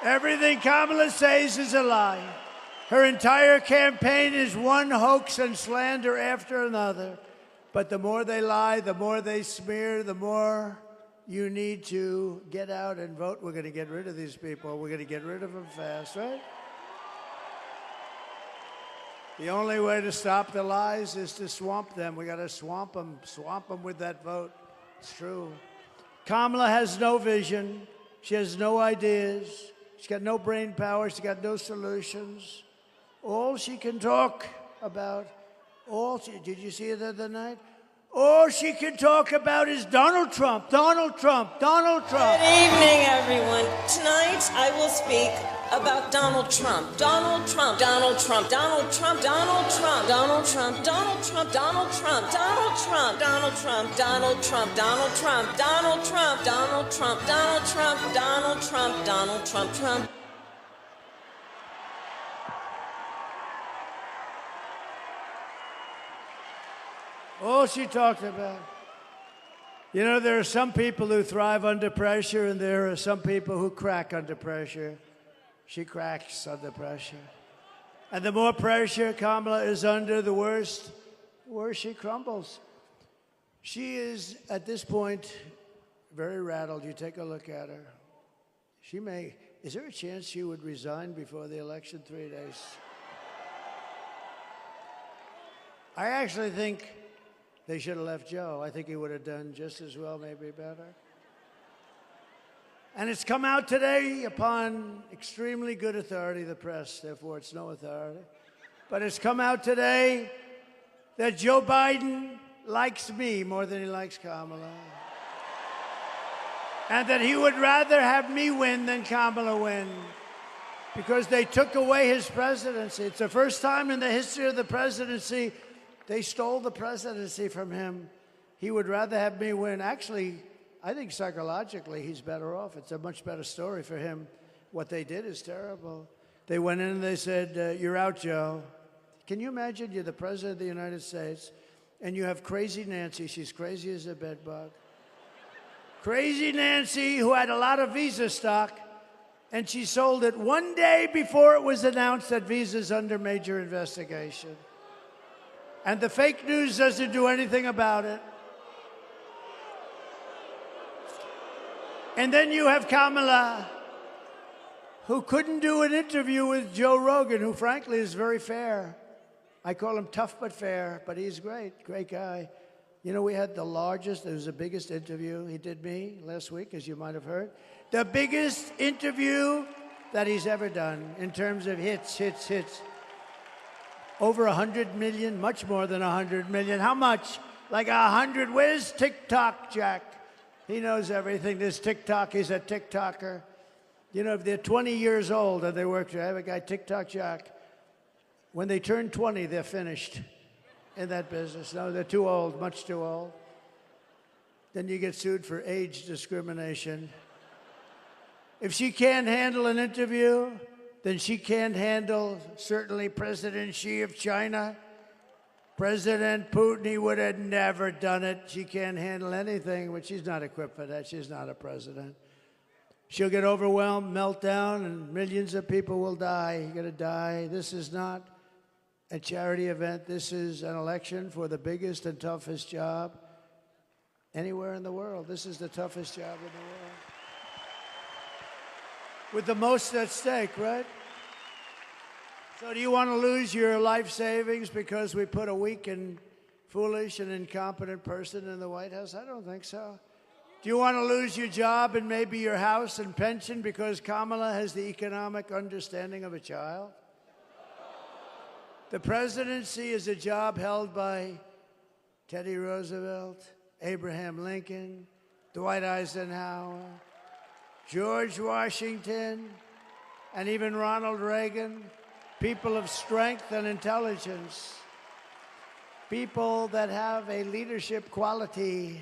Everything Kamala says is a lie. Her entire campaign is one hoax and slander after another. But the more they lie, the more they smear, the more you need to get out and vote. We're going to get rid of these people. We're going to get rid of them fast, right? The only way to stop the lies is to swamp them. We got to swamp them with that vote. It's true. Kamala has no vision. She has no ideas. She's got no brain power. She's got no solutions. All she can talk about, did you see it the other night? All she can talk about is Donald Trump, Donald Trump, Donald Trump. Good evening, everyone. Tonight, I will speak about Donald Trump. Donald Trump, Donald Trump, Donald Trump, Donald Trump, Donald Trump, Donald Trump, Donald Trump, Donald Trump, Donald Trump, Donald Trump, Donald Trump, Donald Trump, Donald Trump, Donald Trump, Donald Trump, Donald Trump, Trump. All she talked about. You know, there are some people who thrive under pressure, and there are some people who crack under pressure. She cracks under pressure. And the more pressure Kamala is under, the worse she crumbles. She is, at this point, very rattled. You take a look at her. Is there a chance she would resign before the election 3 days? I actually think they should have left Joe. I think he would have done just as well, maybe better. And it's come out today upon extremely good authority, the press, therefore it's no authority. But it's come out today that Joe Biden likes me more than he likes Kamala. And that he would rather have me win than Kamala win. Because they took away his presidency. It's the first time in the history of the presidency they stole the presidency from him. He would rather have me win. Actually, I think psychologically he's better off. It's a much better story for him. What they did is terrible. They went in and they said, you're out, Joe. Can you imagine you're the president of the United States and you have Crazy Nancy. She's crazy as a bedbug. Crazy Nancy, who had a lot of Visa stock, and she sold it one day before it was announced that Visa's under major investigation. And the fake news doesn't do anything about it. And then you have Kamala, who couldn't do an interview with Joe Rogan, who frankly is very fair. I call him tough but fair, but he's great guy. You know, we had it was the biggest interview. He did me last week, as you might have heard. The biggest interview that he's ever done in terms of hits. Over 100 million, much more than 100 million. How much? Like 100. Where's TikTok, Jack? He knows everything. This TikTok, he's a TikToker. You know, if they're 20 years old and they work, I have a guy, TikTok Jack. When they turn 20, they're finished in that business. No, they're too old, much too old. Then you get sued for age discrimination. If she can't handle an interview, then she can't handle certainly President Xi of China. President Putin, he would have never done it. She can't handle anything, but she's not equipped for that. She's not a president. She'll get overwhelmed, melt down, and millions of people will die. You're going to die. This is not a charity event. This is an election for the biggest and toughest job anywhere in the world. This is the toughest job in the world. With the most at stake, right? So do you want to lose your life savings because we put a weak and foolish and incompetent person in the White House? I don't think so. Do you want to lose your job and maybe your house and pension because Kamala has the economic understanding of a child? The presidency is a job held by Teddy Roosevelt, Abraham Lincoln, Dwight Eisenhower, George Washington, and even Ronald Reagan. People of strength and intelligence. People that have a leadership quality.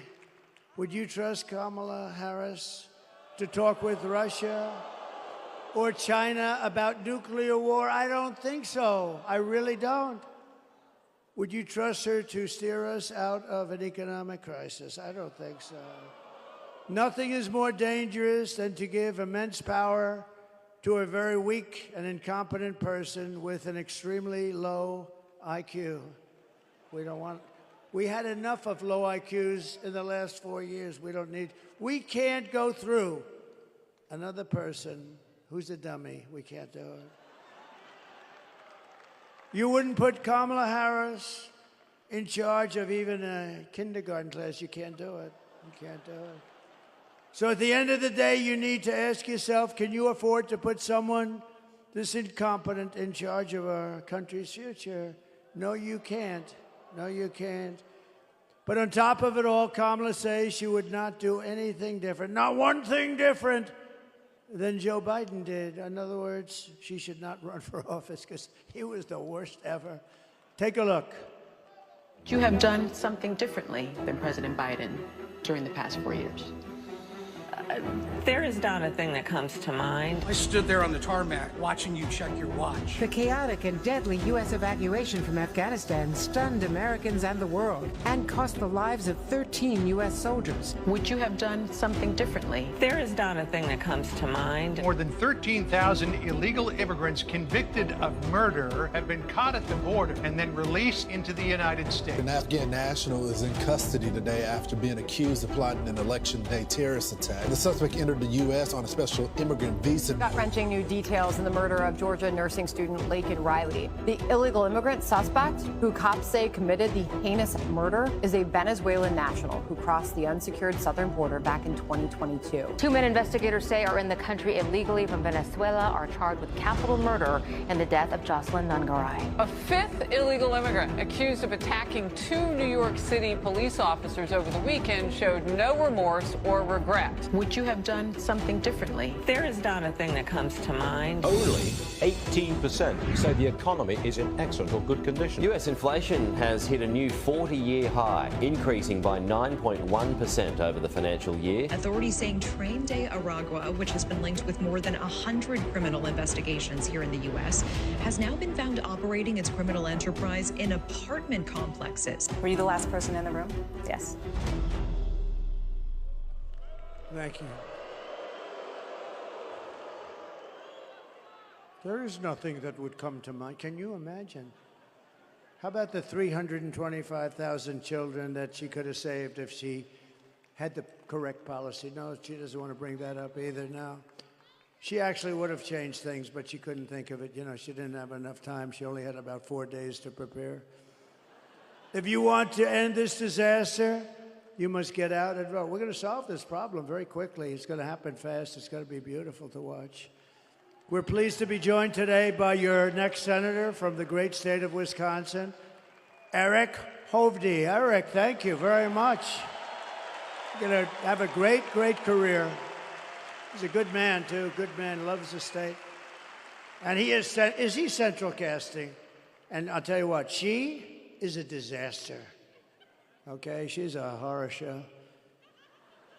Would you trust Kamala Harris to talk with Russia or China about nuclear war? I don't think so. I really don't. Would you trust her to steer us out of an economic crisis? I don't think so. Nothing is more dangerous than to give immense power to a very weak and incompetent person with an extremely low IQ. We don't want. We had enough of low IQs in the last 4 years. We can't go through another person who's a dummy. We can't do it. You wouldn't put Kamala Harris in charge of even a kindergarten class. You can't do it. You can't do it. So at the end of the day, you need to ask yourself, can you afford to put someone this incompetent in charge of our country's future? No, you can't. No, you can't. But on top of it all, Kamala says she would not do anything different, not one thing different than Joe Biden did. In other words, she should not run for office because he was the worst ever. Take a look. You have done something differently than President Biden during the past 4 years. There is not a thing that comes to mind. I stood there on the tarmac watching you check your watch. The chaotic and deadly U.S. evacuation from Afghanistan stunned Americans and the world and cost the lives of 13 U.S. soldiers. Would you have done something differently? There is not a thing that comes to mind. More than 13,000 illegal immigrants convicted of murder have been caught at the border and then released into the United States. An Afghan national is in custody today after being accused of plotting an election day terrorist attack. The suspect entered the U.S. on a special immigrant visa. Gut-wrenching new details in the murder of Georgia nursing student Laken Riley. The illegal immigrant suspect, who cops say committed the heinous murder, is a Venezuelan national who crossed the unsecured southern border back in 2022. 2 men investigators say are in the country illegally from Venezuela are charged with capital murder in the death of Jocelyn Nungaray. A 5th illegal immigrant accused of attacking 2 New York City police officers over the weekend showed no remorse or regret. Would you have done something differently? There is not a thing that comes to mind. Only 18% say the economy is in excellent or good condition. US inflation has hit a new 40-year high, increasing by 9.1% over the financial year. Authorities saying Train de Aragua, which has been linked with more than 100 criminal investigations here in the U.S., has now been found operating its criminal enterprise in apartment complexes. Were you the last person in the room? Yes. Thank you. There is nothing that would come to mind. Can you imagine? How about the 325,000 children that she could have saved if she had the correct policy? No, she doesn't want to bring that up either now. She actually would have changed things, but she couldn't think of it. You know, she didn't have enough time. She only had about 4 days to prepare. If you want to end this disaster, you must get out and vote. We're going to solve this problem very quickly. It's going to happen fast. It's going to be beautiful to watch. We're pleased to be joined today by your next senator from the great state of Wisconsin, Eric Hovde. Eric, thank you very much. You're going to have a great, great career. He's a good man, too. Good man, loves the state. And he is he central casting? And I'll tell you what, she is a disaster. Okay, she's a horror show.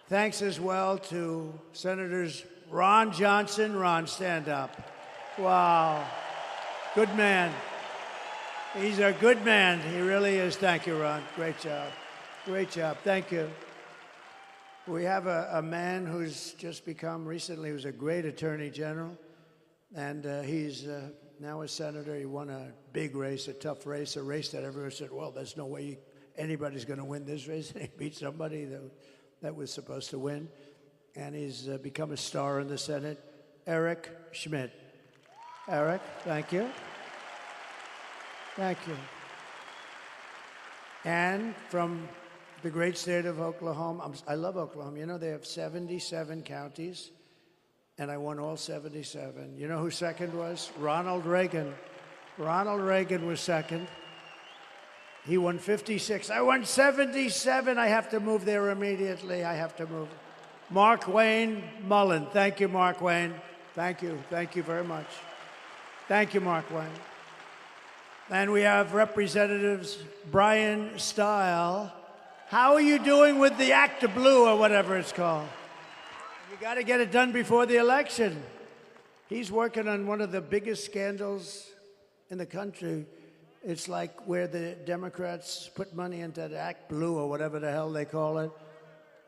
Thanks as well to Senators Ron Johnson. Ron, stand up. Wow. Good man. He's a good man. He really is. Thank you, Ron. Great job. Great job. Thank you. We have a man who's just become recently, who's a great attorney general, and he's now a senator. He won a big race, a tough race, a race that everyone said, well, there's no way anybody's going to win this race. And he beat somebody that was supposed to win. And he's become a star in the Senate, Eric Schmidt. Eric, thank you. Thank you. And from the great state of Oklahoma, I love Oklahoma. You know, they have 77 counties, and I won all 77. You know who second was? Ronald Reagan. Ronald Reagan was second. He won 56. I won 77. I have to move there immediately. I have to move. Mark Wayne Mullen. Thank you, Mark Wayne. Thank you. Thank you very much. Thank you, Mark Wayne. And we have Representatives Brian Stile. How are you doing with the Act of Blue or whatever it's called? You got to get it done before the election. He's working on one of the biggest scandals in the country. It's like where the Democrats put money into the Act Blue or whatever the hell they call it,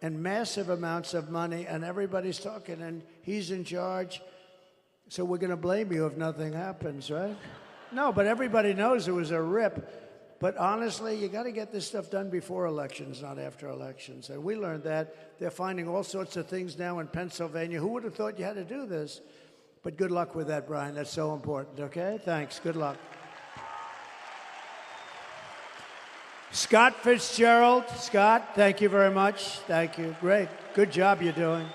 and massive amounts of money, and everybody's talking, and he's in charge. So we're going to blame you if nothing happens, right? No, but everybody knows it was a rip. But honestly, you got to get this stuff done before elections, not after elections. And we learned that. They're finding all sorts of things now in Pennsylvania. Who would have thought you had to do this? But good luck with that, Brian. That's so important, okay? Thanks. Good luck. Scott Fitzgerald. Scott, thank you very much. Thank you. Great. Good job you're doing.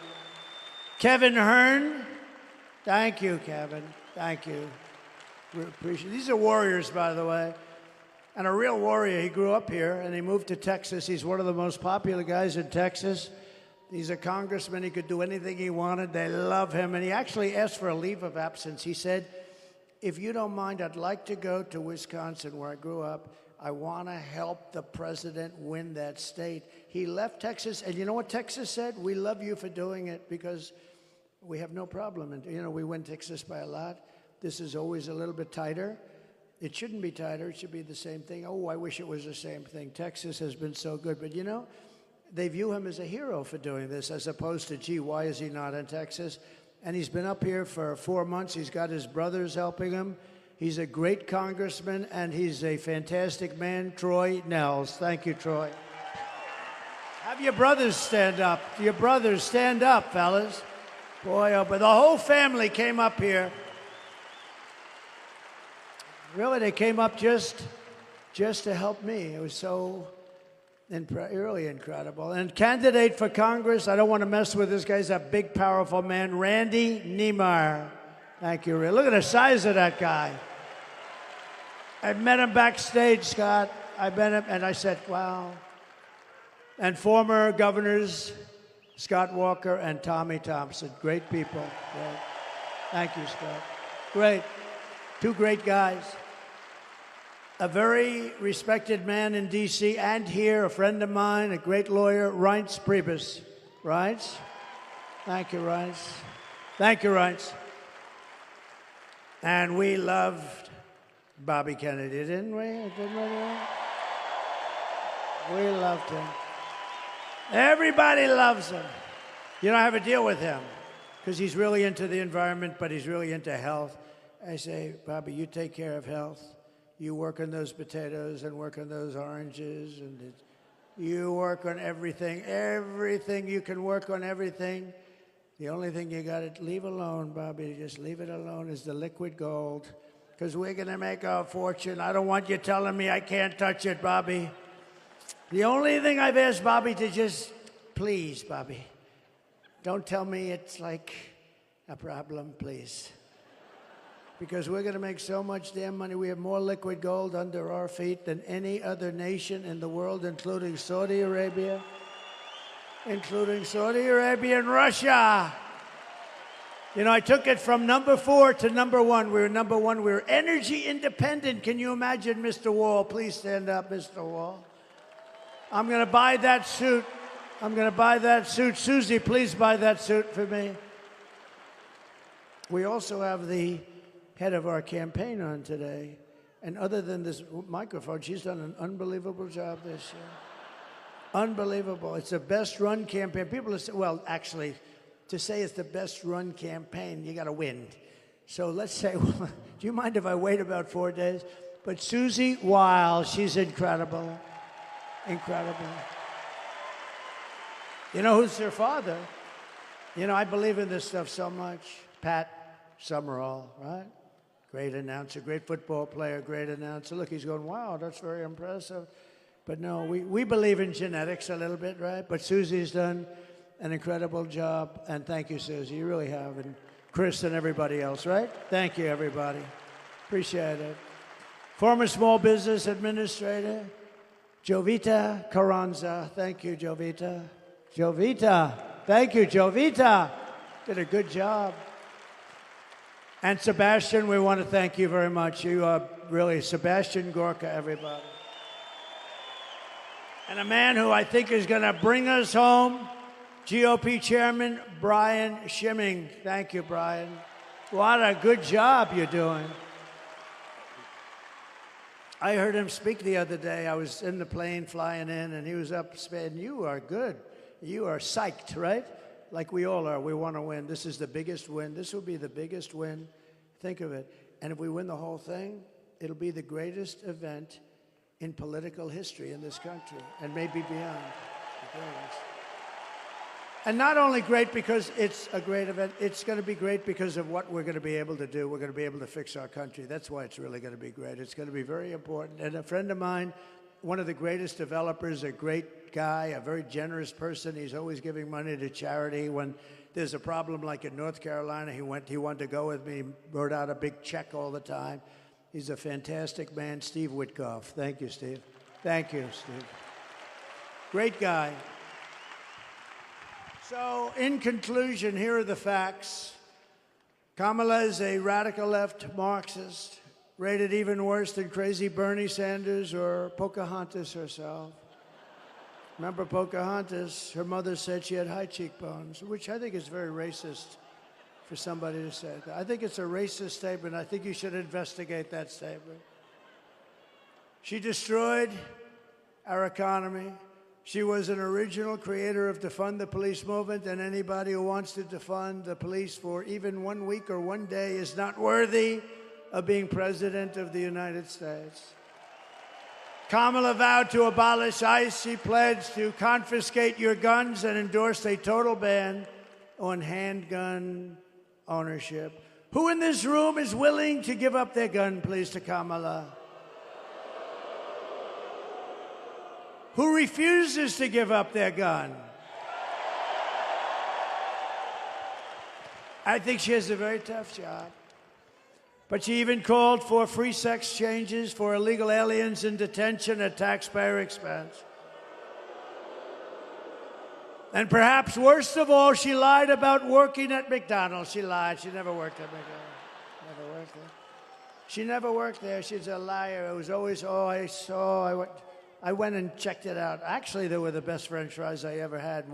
Kevin Hearn. Thank you, Kevin. Thank you. We appreciate it. These are warriors, by the way. And a real warrior. He grew up here, and he moved to Texas. He's one of the most popular guys in Texas. He's a congressman. He could do anything he wanted. They love him. And he actually asked for a leave of absence. He said, if you don't mind, I'd like to go to Wisconsin, where I grew up. I want to help the president win that state. He left Texas, and you know what Texas said? We love you for doing it because we have no problem. And, you know, we win Texas by a lot. This is always a little bit tighter. It shouldn't be tighter. It should be the same thing. Oh, I wish it was the same thing. Texas has been so good. But, you know, they view him as a hero for doing this as opposed to, gee, why is he not in Texas? And he's been up here for 4 months. He's got his brothers helping him. He's a great congressman, and he's a fantastic man, Troy Nels. Thank you, Troy. Have your brothers stand up. Your brothers stand up, fellas. Boy, oh, but the whole family came up here. Really, they came up just to help me. It was so really incredible. And candidate for Congress, I don't want to mess with this guy. He's a big, powerful man, Randy Niemeyer. Thank you, Ray. Look at the size of that guy. I met him backstage, Scott. I met him, and I said, wow. And former governors, Scott Walker and Tommy Thompson. Great people. Great. Thank you, Scott. Great. Two great guys. A very respected man in D.C. and here, a friend of mine, a great lawyer, Reince Priebus. Reince? Thank you, Reince. Thank you, Reince. And we loved Bobby Kennedy, didn't we? We loved him. Everybody loves him. You know, I have a deal with him because he's really into the environment, but he's really into health. I say, Bobby, you take care of health. You work on those potatoes and work on those oranges, and you work on everything. Everything. You can work on everything. The only thing you got to leave alone, Bobby, just leave it alone, is the liquid gold, because we're going to make our fortune. I don't want you telling me I can't touch it, Bobby. The only thing I've asked Bobby to just, please, Bobby, don't tell me it's like a problem, please. Because we're going to make so much damn money. We have more liquid gold under our feet than any other nation in the world, including Saudi Arabia. Including Saudi Arabia and Russia. You know, I took it from number 4 to number 1. We were number 1. We were energy independent. Can you imagine, Mr. Wall? Please stand up, Mr. Wall. I'm going to buy that suit. I'm going to buy that suit. Susie, please buy that suit for me. We also have the head of our campaign on today. And other than this microphone, she's done an unbelievable job this year. Unbelievable. It's the best run campaign. People are saying, well, actually, to say it's the best run campaign, you got to win. So let's say, well, do you mind if I wait about 4 days? But Susie Wild, she's incredible. Incredible. You know who's their father? You know, I believe in this stuff so much. Pat Summerall, right? Great announcer, great football player, great announcer. Look, he's going, wow, that's very impressive. But no, we believe in genetics a little bit, right? But Susie's done an incredible job. And thank you, Susie. You really have. And Chris and everybody else, right? Thank you, everybody. Appreciate it. Former small business administrator, Jovita Carranza. Thank you, Jovita. Jovita. Thank you, Jovita. Did a good job. And Sebastian, we want to thank you very much. You are really Sebastian Gorka, everybody. And a man who I think is going to bring us home, GOP Chairman Brian Schimming. Thank you, Brian. What a good job you're doing. I heard him speak the other day. I was in the plane flying in, and he was up saying, you are good. You are psyched, right? Like we all are. We want to win. This is the biggest win. This will be the biggest win. Think of it. And if we win the whole thing, it'll be the greatest event in political history in this country, and maybe beyond. The greatest. And not only great because it's a great event, it's going to be great because of what we're going to be able to do. We're going to be able to fix our country. That's why it's really going to be great. It's going to be very important. And a friend of mine, one of the greatest developers, a great guy, a very generous person. He's always giving money to charity. When there's a problem like in North Carolina, he wanted to go with me, wrote out a big check all the time. He's a fantastic man, Steve Witkoff. Thank you, Steve. Thank you, Steve. Great guy. So, in conclusion, here are the facts. Kamala is a radical left Marxist, rated even worse than crazy Bernie Sanders or Pocahontas herself. Remember Pocahontas? Her mother said she had high cheekbones, which I think is very racist for somebody to say that. I think it's a racist statement. I think you should investigate that statement. She destroyed our economy. She was an original creator of defund the police movement, and anybody who wants to defund the police for even 1 week or 1 day is not worthy of being president of the United States. Kamala vowed to abolish ICE. She pledged to confiscate your guns and endorsed a total ban on handgun ownership. Who in this room is willing to give up their gun, please, to Kamala? Who refuses to give up their gun? I think she has a very tough job. But she even called for free sex changes for illegal aliens in detention at taxpayer expense. And perhaps worst of all, she lied about working at McDonald's. She lied. She never worked at McDonald's. Never worked there. She never worked there. She's a liar. It was always, I went and checked it out. Actually, they were the best French fries I ever had.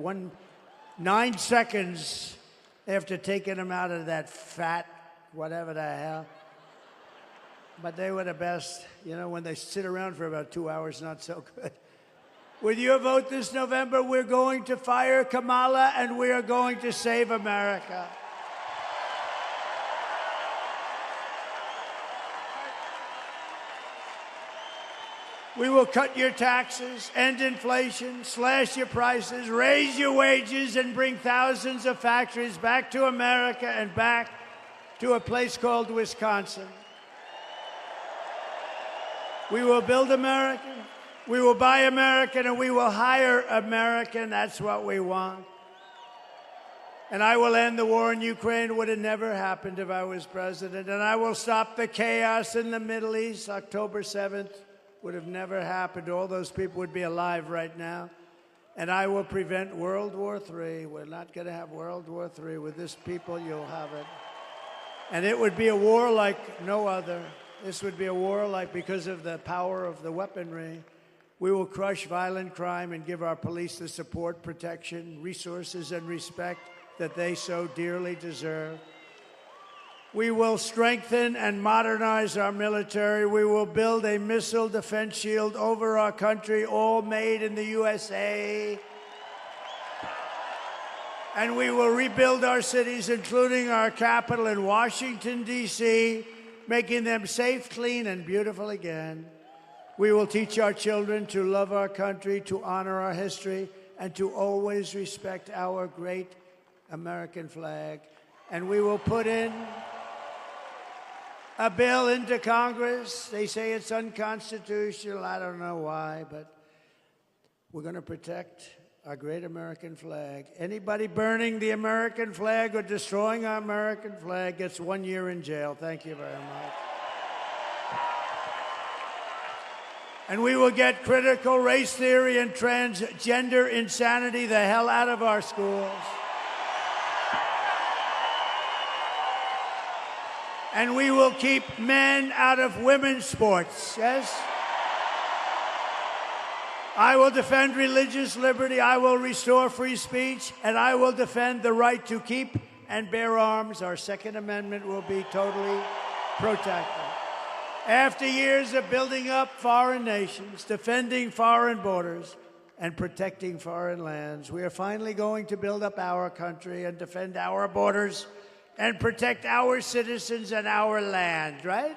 9 seconds after taking them out of that fat, whatever the hell. But they were the best. You know, when they sit around for about 2 hours, not so good. With your vote this November, we're going to fire Kamala, and we are going to save America. We will cut your taxes, end inflation, slash your prices, raise your wages, and bring thousands of factories back to America and back to a place called Wisconsin. We will build American, we will buy American, and we will hire American. That's what we want. And I will end the war in Ukraine. It would have never happened if I was president. And I will stop the chaos in the Middle East. October 7th would have never happened. All those people would be alive right now. And I will prevent World War III. We're not going to have World War III. With this people, you'll have it. And it would be a war like no other. This would be a war like, because of the power of the weaponry. We will crush violent crime and give our police the support, protection, resources, and respect that they so dearly deserve. We will strengthen and modernize our military. We will build a missile defense shield over our country, all made in the USA. And we will rebuild our cities, including our capital in Washington, D.C., making them safe, clean, and beautiful again. We will teach our children to love our country, to honor our history, and to always respect our great American flag. And we will put in a bill into Congress. They say it's unconstitutional. I don't know why, but we're going to protect our great American flag. Anybody burning the American flag or destroying our American flag gets 1 year in jail. Thank you very much. And we will get critical race theory and transgender insanity the hell out of our schools. And we will keep men out of women's sports, yes? I will defend religious liberty, I will restore free speech, and I will defend the right to keep and bear arms. Our Second Amendment will be totally protected. After years of building up foreign nations, defending foreign borders, and protecting foreign lands, we are finally going to build up our country and defend our borders and protect our citizens and our land, right?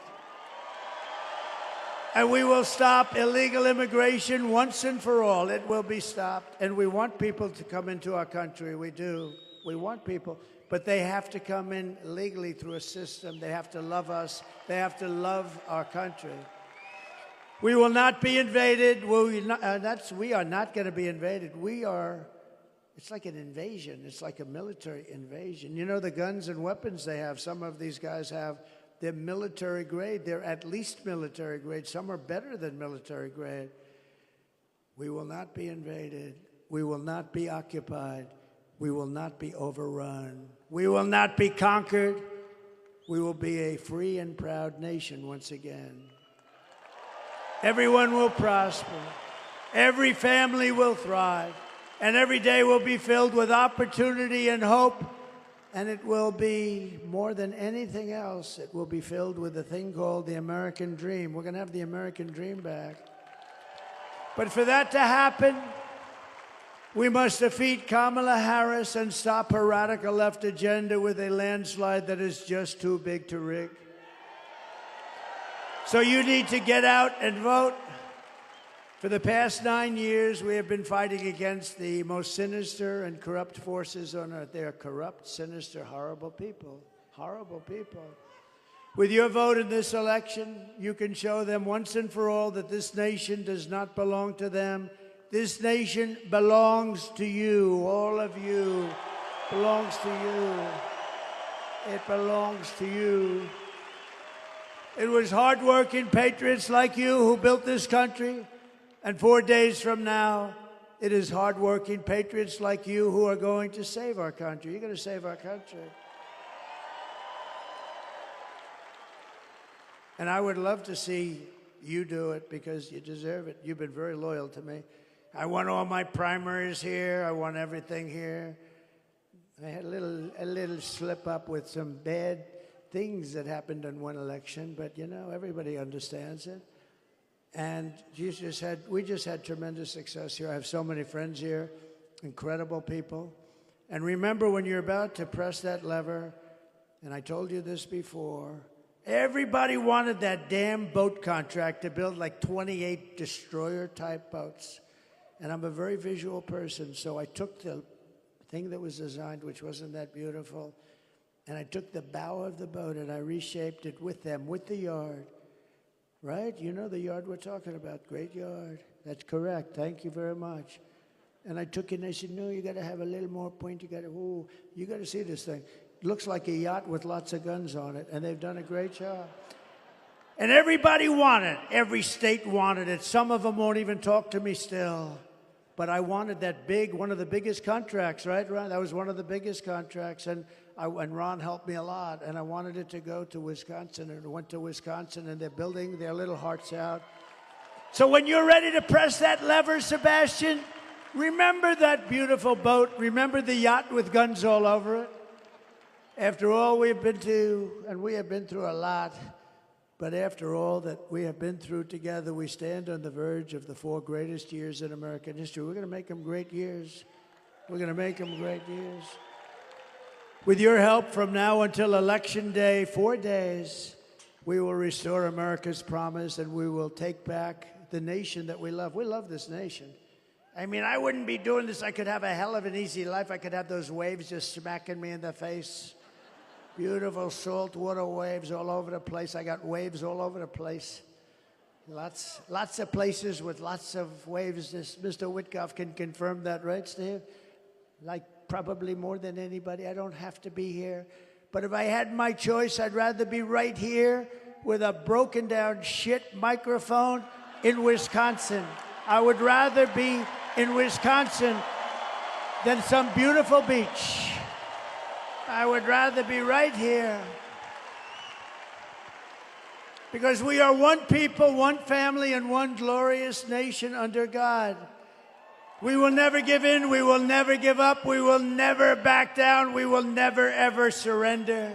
And we will stop illegal immigration once and for all. It will be stopped. And we want people to come into our country. We do. We want people. But they have to come in legally through a system. They have to love us. They have to love our country. We will not be invaded. We are not going to be invaded. It's like an invasion. It's like a military invasion. You know, the guns and weapons they have, some of these guys have, they're military grade. They're at least military grade. Some are better than military grade. We will not be invaded. We will not be occupied. We will not be overrun. We will not be conquered. We will be a free and proud nation once again. Everyone will prosper. Every family will thrive. And every day will be filled with opportunity and hope. And it will be more than anything else. It will be filled with a thing called the American dream. We're going to have the American dream back. But for that to happen, we must defeat Kamala Harris and stop her radical left agenda with a landslide that is just too big to rig. So you need to get out and vote. For the past 9 years, we have been fighting against the most sinister and corrupt forces on earth. They are corrupt, sinister, horrible people. Horrible people. With your vote in this election, you can show them once and for all that this nation does not belong to them. This nation belongs to you. All of you belongs to you. It belongs to you. It was hardworking patriots like you who built this country. And 4 days from now, it is hardworking patriots like you who are going to save our country. You're going to save our country. And I would love to see you do it because you deserve it. You've been very loyal to me. I won all my primaries here. I won everything here. I had a little slip up with some bad things that happened in one election, but you know, everybody understands it. And we just had tremendous success here. I have so many friends here, incredible people. And remember, when you're about to press that lever, and I told you this before, everybody wanted that damn boat contract to build like 28 destroyer-type boats. And I'm a very visual person, so I took the thing that was designed, which wasn't that beautiful, and I took the bow of the boat and I reshaped it with them, with the yard. Right? You know the yard we're talking about. Great yard. That's correct. Thank you very much. And I took it and I said, no, you got to have a little more point. You got to see this thing. It looks like a yacht with lots of guns on it. And they've done a great job. And everybody wanted it. Every state wanted it. Some of them won't even talk to me still. But I wanted that one of the biggest contracts, right, Ron? That was one of the biggest contracts. And Ron helped me a lot, and I wanted it to go to Wisconsin, and it went to Wisconsin, and they're building their little hearts out. So when you're ready to press that lever, Sebastian, remember that beautiful boat. Remember the yacht with guns all over it. After all we've been to, and we have been through a lot, but after all that we have been through together, we stand on the verge of the 4 greatest years in American history. We're going to make them great years. We're going to make them great years. With your help, from now until Election Day, 4 days, we will restore America's promise, and we will take back the nation that we love. We love this nation. I mean, I wouldn't be doing this. I could have a hell of an easy life. I could have those waves just smacking me in the face. Beautiful saltwater waves all over the place. I got waves all over the place. Lots of places with lots of waves. This, Mr. Witkoff can confirm that, right, Steve? Like probably more than anybody. I don't have to be here. But if I had my choice, I'd rather be right here with a broken down shit microphone in Wisconsin. I would rather be in Wisconsin than some beautiful beach. I would rather be right here. Because we are one people, one family, and one glorious nation under God. We will never give in. We will never give up. We will never back down. We will never, ever surrender.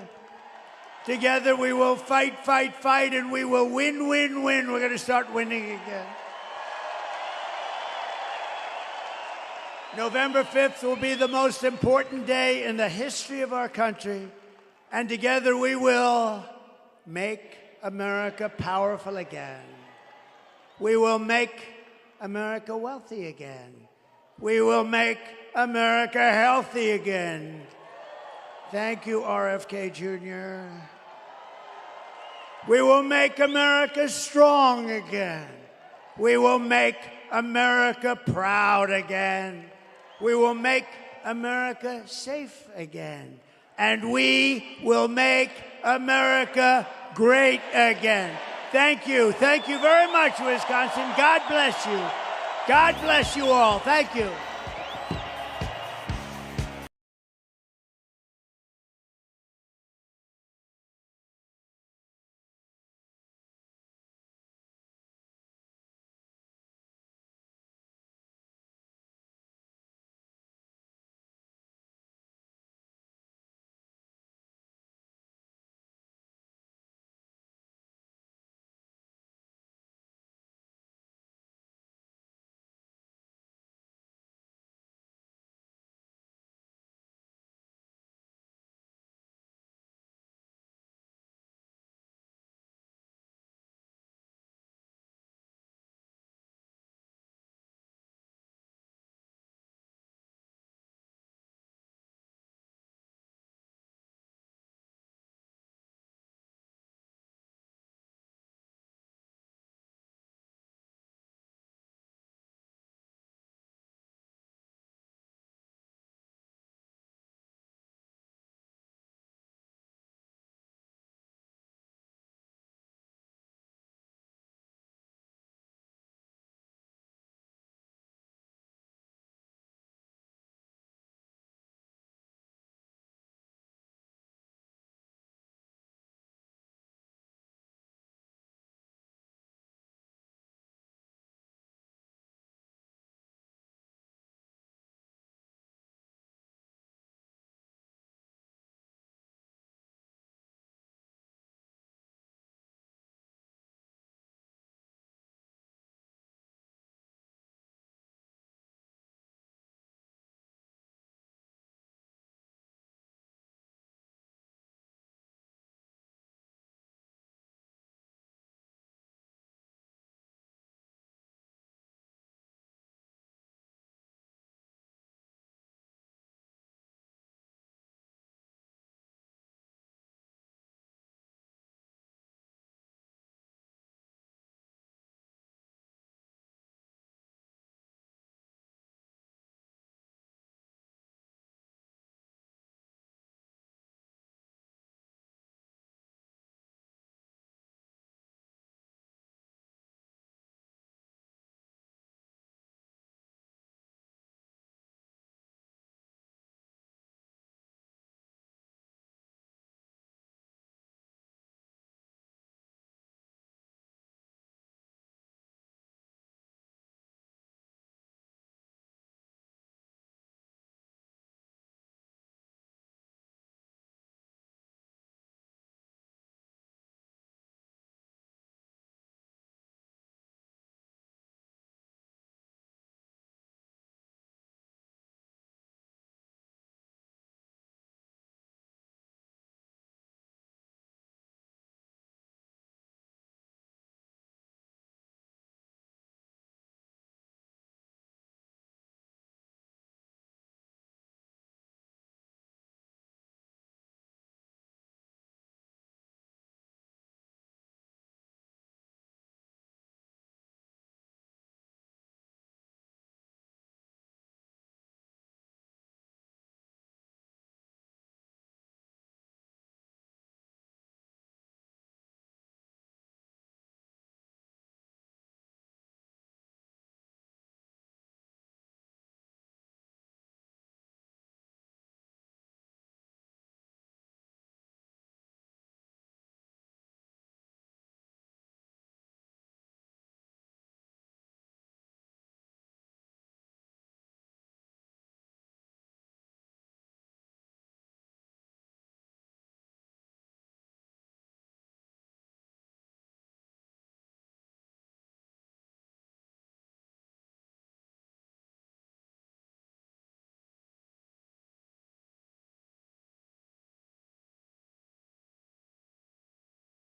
Together we will fight, fight, fight, and we will win, win, win. We're going to start winning again. November 5th will be the most important day in the history of our country, and together we will make America powerful again. We will make America wealthy again. We will make America healthy again. Thank you, RFK Jr. We will make America strong again. We will make America proud again. We will make America safe again. And we will make America great again. Thank you. Thank you very much, Wisconsin. God bless you. God bless you all. Thank you.